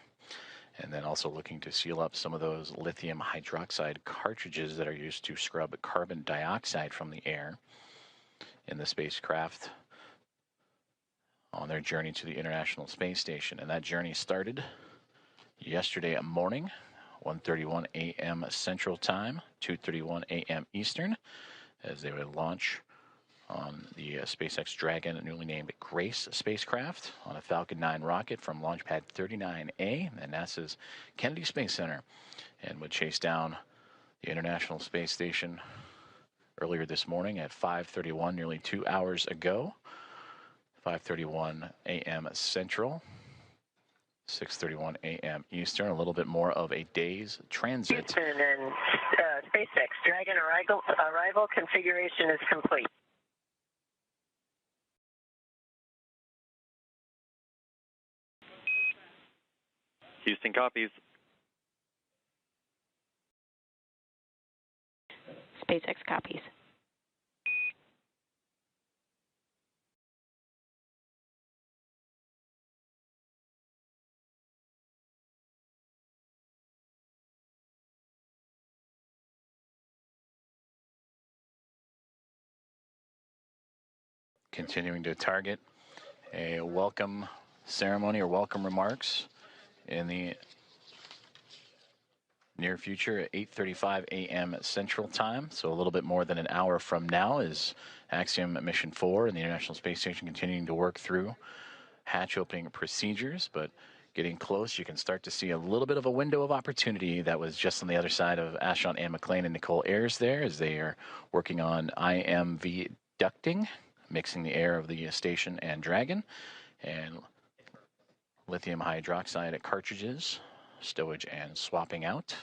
And then also looking to seal up some of those lithium hydroxide cartridges that are used to scrub carbon dioxide from the air in the spacecraft on their journey to the International Space Station. And that journey started yesterday morning, 1:31 a.m. Central Time, 2:31 a.m. Eastern, as they would launch on the SpaceX Dragon, newly named Grace spacecraft, on a Falcon 9 rocket from Launch Pad 39A at NASA's Kennedy Space Center, and would chase down the International Space Station earlier this morning at 5:31, nearly 2 hours ago, 5:31 a.m. Central, 6:31 a.m. Eastern, a little bit more of a day's transit. Houston and SpaceX Dragon arrival configuration is complete. Houston copies. SpaceX copies. Continuing to target a welcome ceremony or welcome remarks in the near future at 8:35 a.m. Central Time. So a little bit more than an hour from now is Axiom Mission 4 and the International Space Station continuing to work through hatch opening procedures, but getting close, you can start to see a little bit of a window of opportunity that was just on the other side of astronaut Anne McLean and Nicole Ayers there, as they are working on IMV ducting, mixing the air of the station and Dragon, and lithium hydroxide cartridges, stowage and swapping out.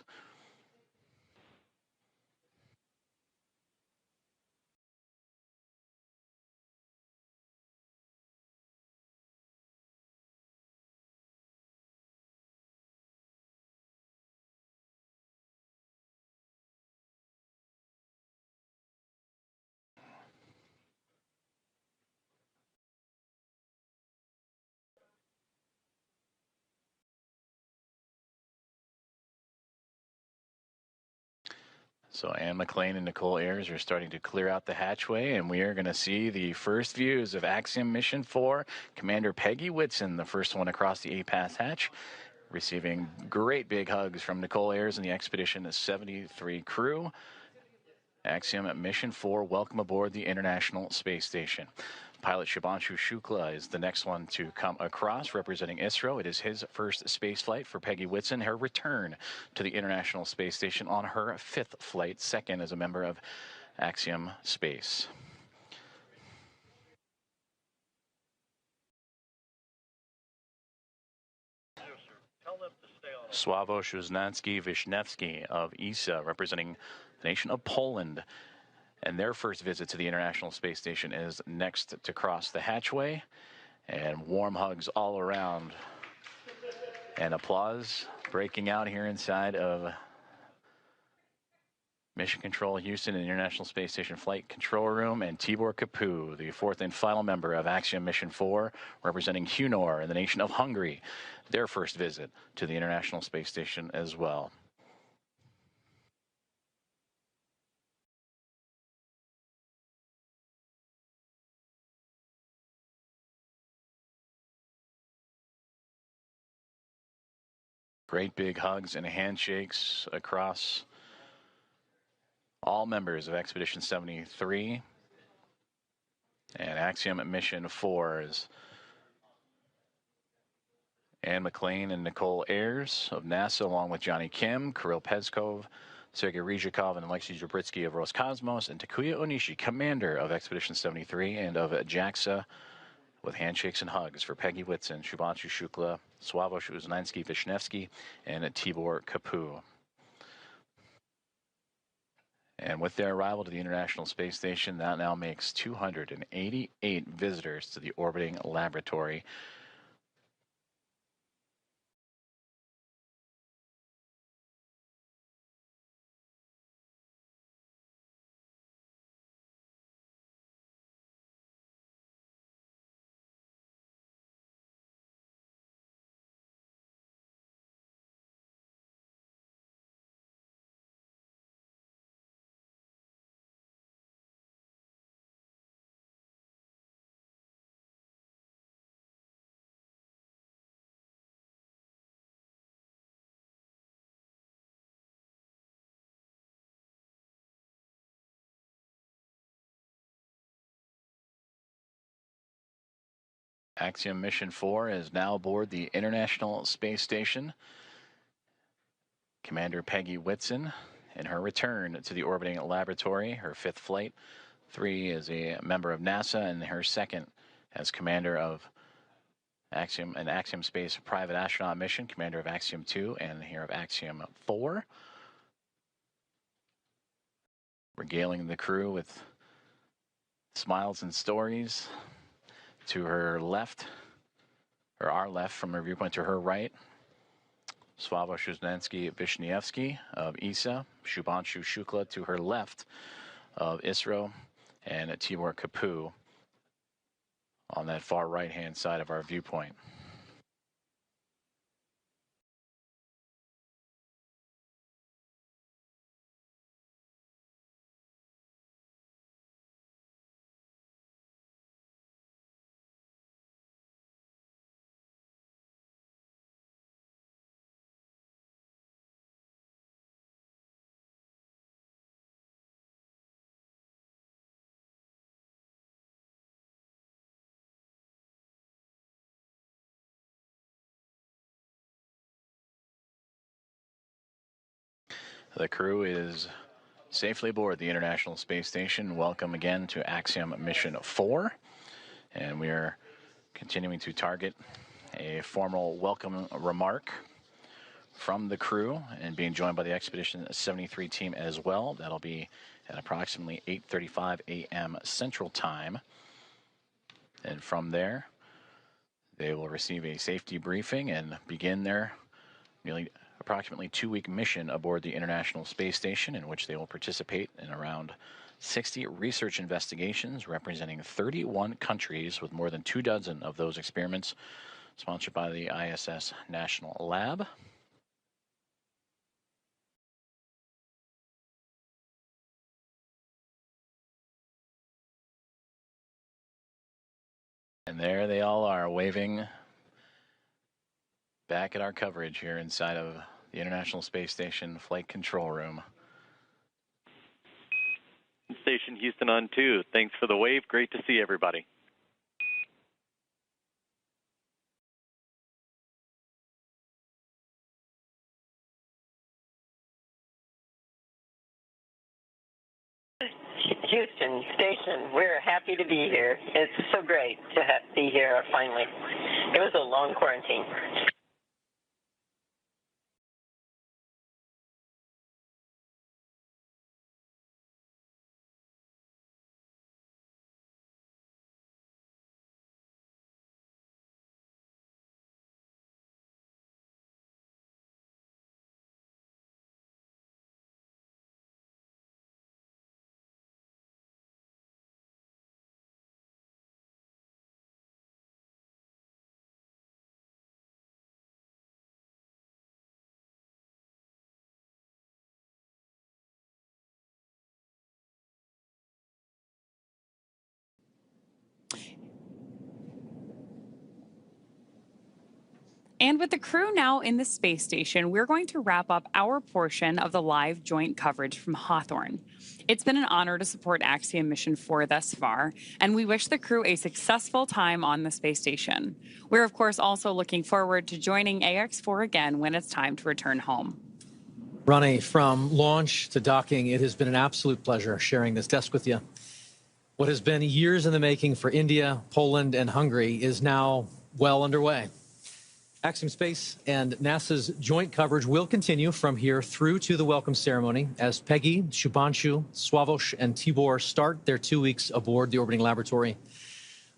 So Anne McLean and Nicole Ayers are starting to clear out the hatchway, and we are going to see the first views of Axiom Mission 4. Commander Peggy Whitson, the first one across the A-Pass hatch, receiving great big hugs from Nicole Ayers and the Expedition 73 crew. Axiom Mission 4, welcome aboard the International Space Station. Pilot Shubhanshu Shukla is the next one to come across, representing ISRO. It is his first space flight for Peggy Whitson, her return to the International Space Station on her fifth flight, second as a member of Axiom Space. Sławomir Wisniewski of ESA, representing the nation of Poland. And their first visit to the International Space Station is next to cross the hatchway. And warm hugs all around. And applause breaking out here inside of Mission Control Houston and International Space Station Flight Control Room. And Tibor Kapu, the fourth and final member of Axiom Mission 4, representing Hunor and the nation of Hungary. Their first visit to the International Space Station as well. Great big hugs and handshakes across all members of Expedition 73 and Axiom Mission 4 is Anne McLean and Nicole Ayers of NASA, along with Johnny Kim, Kirill Peskov, Sergei Ryzhikov, and Alexei Zabritsky of Roscosmos, and Takuya Onishi, commander of Expedition 73 and of JAXA, with handshakes and hugs for Peggy Whitson, Shubhanshu Shukla, Sławomir Wisniewski, and Tibor Kapu. And with their arrival to the International Space Station, that now makes 288 visitors to the orbiting laboratory. Axiom Mission 4 is now aboard the International Space Station. Commander Peggy Whitson, in her return to the orbiting laboratory, her fifth flight. 3 is a member of NASA, and her second as commander of Axiom Space private astronaut mission, commander of Axiom 2 and here of Axiom 4. Regaling the crew with smiles and stories. To her left, or our left from her viewpoint, to her right, Sławomir Wisniewski of ESA, Shubhanshu Shukla to her left of ISRO, and Tibor Kapu on that far right-hand side of our viewpoint. The crew is safely aboard the International Space Station. Welcome again to Axiom Mission 4. And we are continuing to target a formal welcome remark from the crew and being joined by the Expedition 73 team as well. That'll be at approximately 8:35 a.m. Central Time. And from there, they will receive a safety briefing and begin their nearly approximately 2-week mission aboard the International Space Station, in which they will participate in around 60 research investigations representing 31 countries, with more than 24 of those experiments sponsored by the ISS National Lab. And there they all are, waving back at our coverage here inside of the International Space Station Flight Control Room. Station Houston on 2. Thanks for the wave. Great to see everybody. Houston Station, we're happy to be here. It's so great to be here finally. It was a long quarantine. And with the crew now in the space station, we're going to wrap up our portion of the live joint coverage from Hawthorne. It's been an honor to support Axiom Mission 4 thus far, and we wish the crew a successful time on the space station. We're, of course, also looking forward to joining AX4 again when it's time to return home. Ronnie, from launch to docking, it has been an absolute pleasure sharing this desk with you. What has been years in the making for India, Poland, and Hungary is now well underway. Axiom Space and NASA's joint coverage will continue from here through to the welcome ceremony as Peggy, Shubhanshu, Swavesh, and Tibor start their 2 weeks aboard the orbiting laboratory.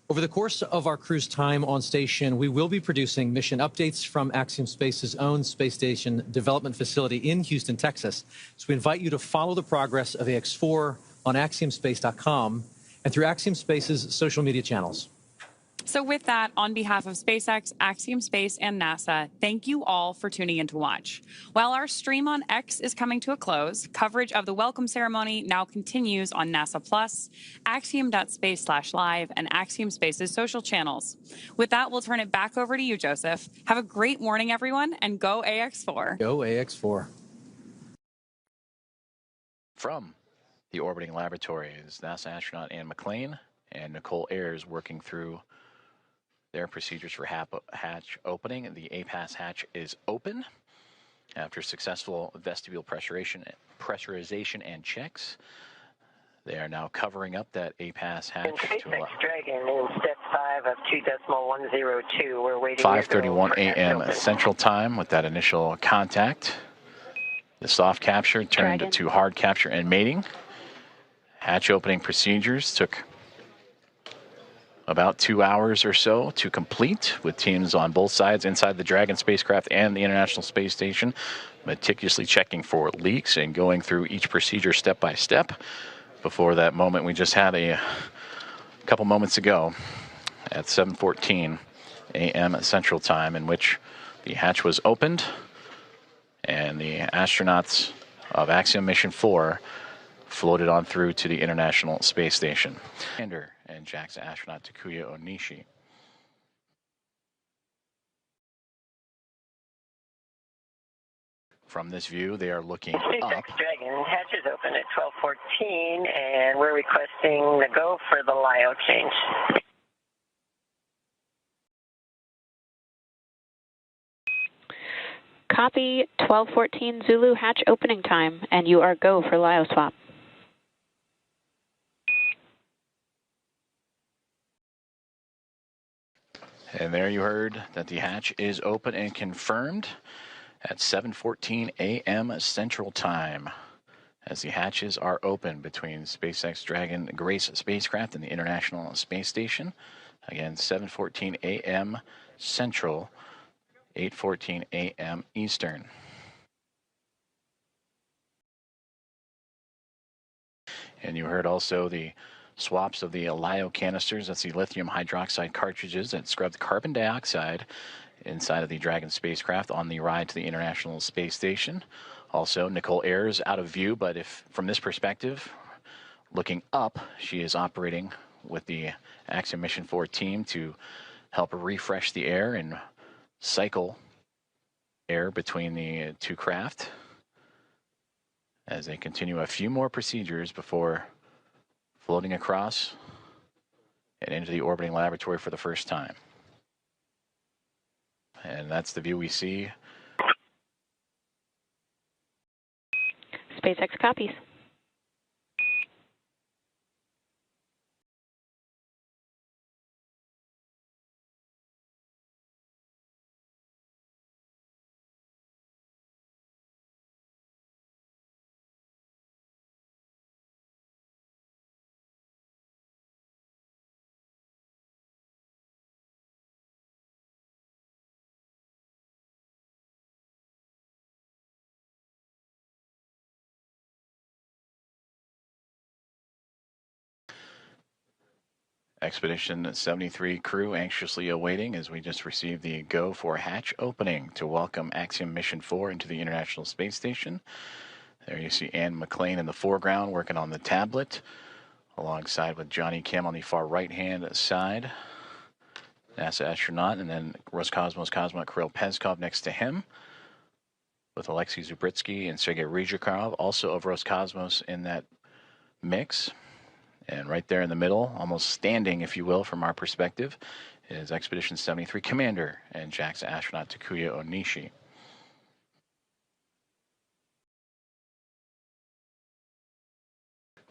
Over the course of our crew's time on station, we will be producing mission updates from Axiom Space's own space station development facility in Houston, Texas. So we invite you to follow the progress of AX4 on axiomspace.com and through Axiom Space's social media channels. So with that, on behalf of SpaceX, Axiom Space, and NASA, thank you all for tuning in to watch. While our stream on X is coming to a close, coverage of the welcome ceremony now continues on NASA Plus, axiom.space/live, and Axiom Space's social channels. With that, we'll turn it back over to you, Joseph. Have a great morning, everyone, and go AX4. Go AX4. From the orbiting laboratory is NASA astronaut Ann McClain and Nicole Ayers working through their procedures for hatch opening. The APAS hatch is open after successful vestibule pressurization and checks. They are now covering up that APAS hatch. SpaceX Dragon in step 5 of 2.102. We're waiting. 5:31 a.m. Central Time with that initial contact. The soft capture turned to hard capture and mating. Hatch opening procedures took about 2 hours or so to complete, with teams on both sides inside the Dragon spacecraft and the International Space Station meticulously checking for leaks and going through each procedure step by step. Before that moment we just had a couple moments ago at 7:14 a.m. Central Time, in which the hatch was opened and the astronauts of Axiom Mission 4 floated on through to the International Space Station. And JAXA astronaut Takuya Onishi. From this view, they are looking up. SpaceX Dragon hatch is open at 12:14, and we're requesting the go for the LIO change. Copy 12:14 Zulu hatch opening time, and you are go for LIO swap. And there you heard that the hatch is open and confirmed at 7:14 a.m. Central Time, as the hatches are open between SpaceX Dragon Grace spacecraft and the International Space Station. Again, 7:14 a.m. Central, 8:14 a.m. Eastern. And you heard also the swaps of the LIO canisters. That's the lithium hydroxide cartridges that scrubbed carbon dioxide inside of the Dragon spacecraft on the ride to the International Space Station. Also, Nicole Ayers out of view, but if from this perspective, looking up, she is operating with the Axiom Mission 4 team to help refresh the air and cycle air between the two craft as they continue a few more procedures before floating across and into the orbiting laboratory for the first time. And that's the view we see. SpaceX copies. Expedition 73 crew anxiously awaiting as we just received the go for hatch opening to welcome Axiom Mission 4 into the International Space Station. There you see Ann McLean in the foreground working on the tablet, alongside with Johnny Kim on the far right-hand side, NASA astronaut, and then Roscosmos cosmonaut Kirill Peskov next to him, with Alexei Zubritsky and Sergei Ryzhikov, also of Roscosmos in that mix. And right there in the middle, almost standing, if you will, from our perspective, is Expedition 73 Commander and JAXA astronaut Takuya Onishi.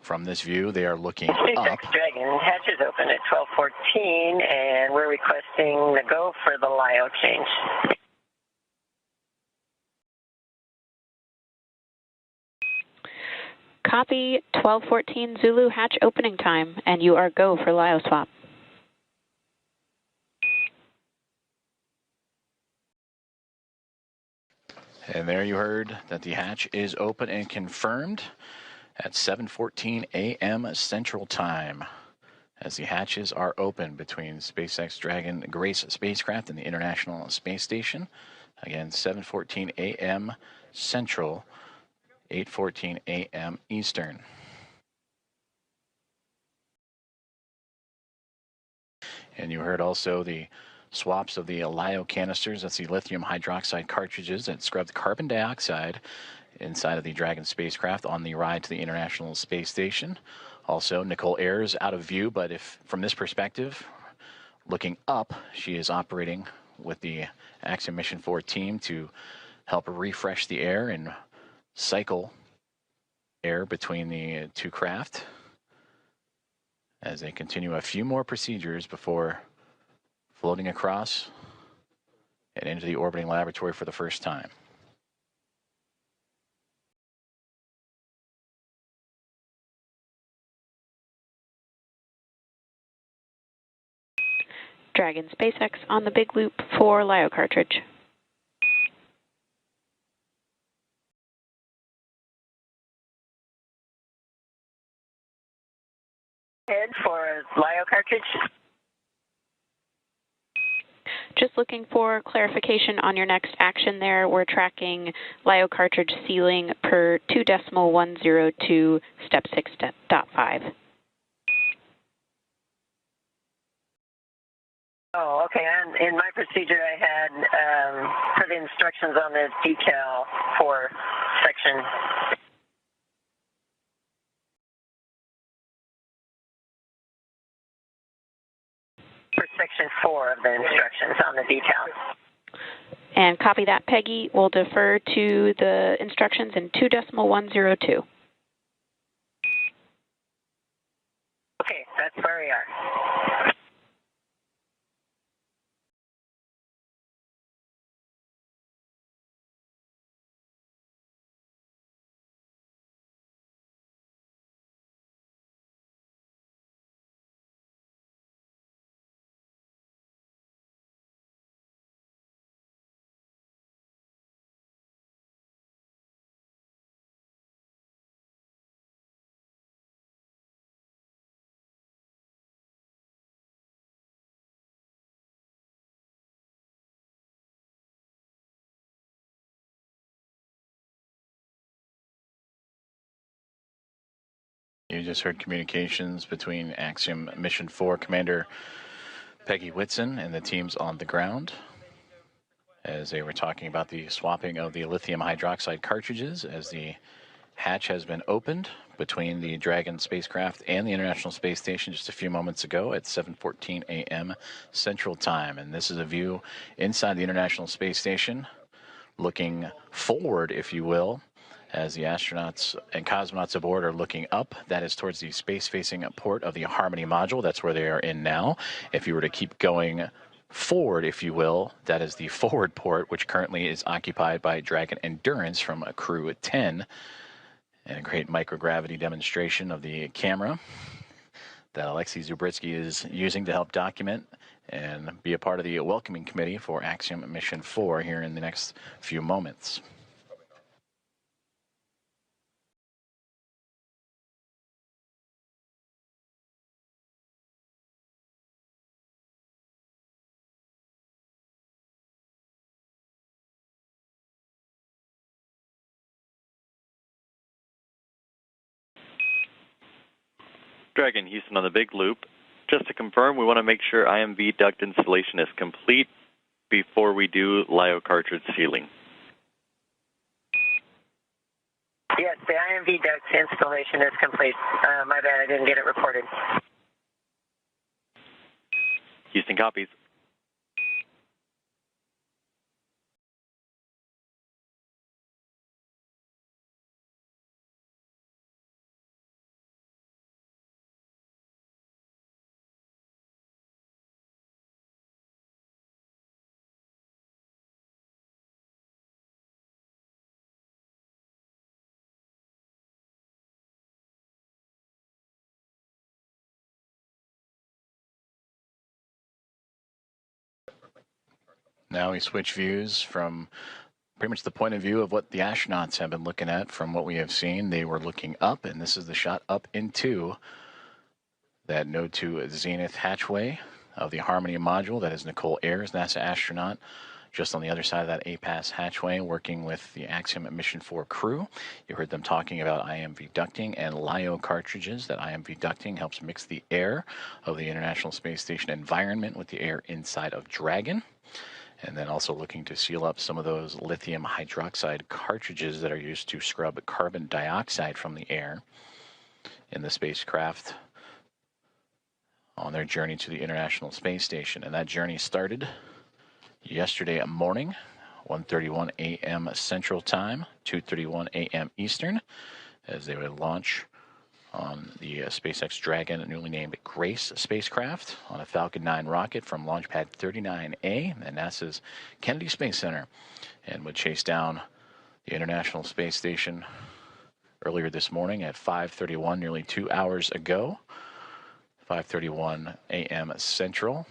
From this view, they are looking SpaceX up. Dragon hatch is open at 12:14, and we're requesting the go for the LIO change. Copy 1214 Zulu hatch opening time, and you are go for LIO swap. And there you heard that the hatch is open and confirmed at 7:14 a.m. Central Time, as the hatches are open between SpaceX Dragon Grace spacecraft and the International Space Station. Again, 7:14 a.m. Central, 8:14 a.m. Eastern. And you heard also the swaps of the LIO canisters. That's the lithium hydroxide cartridges that scrubbed carbon dioxide inside of the Dragon spacecraft on the ride to the International Space Station. Also, Nicole Ayers out of view, but if from this perspective, looking up, she is operating with the Axiom Mission 4 team to help refresh the air and cycle air between the two craft as they continue a few more procedures before floating across and into the orbiting laboratory for the first time. Dragon SpaceX on the big loop for LIO cartridge. Head for LIO cartridge. Just looking for clarification on your next action there. We're tracking LIO cartridge sealing per 2.102 step 6.5. Oh, okay. And in my procedure, I had for the instructions on the decal for section. For section 4 of the instructions on the decal. And copy that, Peggy. We'll defer to the instructions in 2.102. Okay, that's where we are. You just heard communications between Axiom Mission 4 Commander Peggy Whitson and the teams on the ground as they were talking about the swapping of the lithium hydroxide cartridges as the hatch has been opened between the Dragon spacecraft and the International Space Station just a few moments ago at 7:14 a.m. Central Time. And this is a view inside the International Space Station, looking forward, if you will, as the astronauts and cosmonauts aboard are looking up. That is towards the space-facing port of the Harmony module. That's where they are in now. If you were to keep going forward, if you will, that is the forward port, which currently is occupied by Dragon Endurance from Crew 10. And a great microgravity demonstration of the camera that Alexei Zubritsky is using to help document and be a part of the welcoming committee for Axiom Mission 4 here in the next few moments. Dragon Houston on the big loop. Just to confirm, we want to make sure IMV duct installation is complete before we do LiO cartridge sealing. Yes, the IMV duct installation is complete. My bad, I didn't get it reported. Houston copies. Now we switch views from pretty much the point of view of what the astronauts have been looking at from what we have seen. They were looking up, and this is the shot up into that Node 2 Zenith hatchway of the Harmony module. That is Nicole Ayers, NASA astronaut, just on the other side of that APAS hatchway, working with the Axiom Mission 4 crew. You heard them talking about IMV ducting and LiO cartridges. That IMV ducting helps mix the air of the International Space Station environment with the air inside of Dragon. And then also looking to seal up some of those lithium hydroxide cartridges that are used to scrub carbon dioxide from the air in the spacecraft on their journey to the International Space Station. And that journey started yesterday morning, 1:31 a.m. Central Time, 2:31 a.m. Eastern, as they would launch on the SpaceX Dragon, newly named Grace spacecraft, on a Falcon 9 rocket from Launch Pad 39A at NASA's Kennedy Space Center, and would chase down the International Space Station earlier this morning at 5:31, nearly 2 hours ago, 5:31 a.m. Central,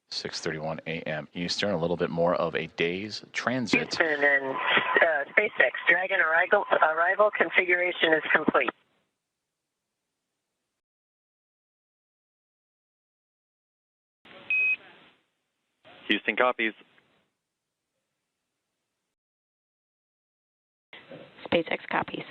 6:31 a.m. Eastern, a little bit more of a day's transit. Houston and SpaceX Dragon arrival configuration is complete. Houston copies. SpaceX copies.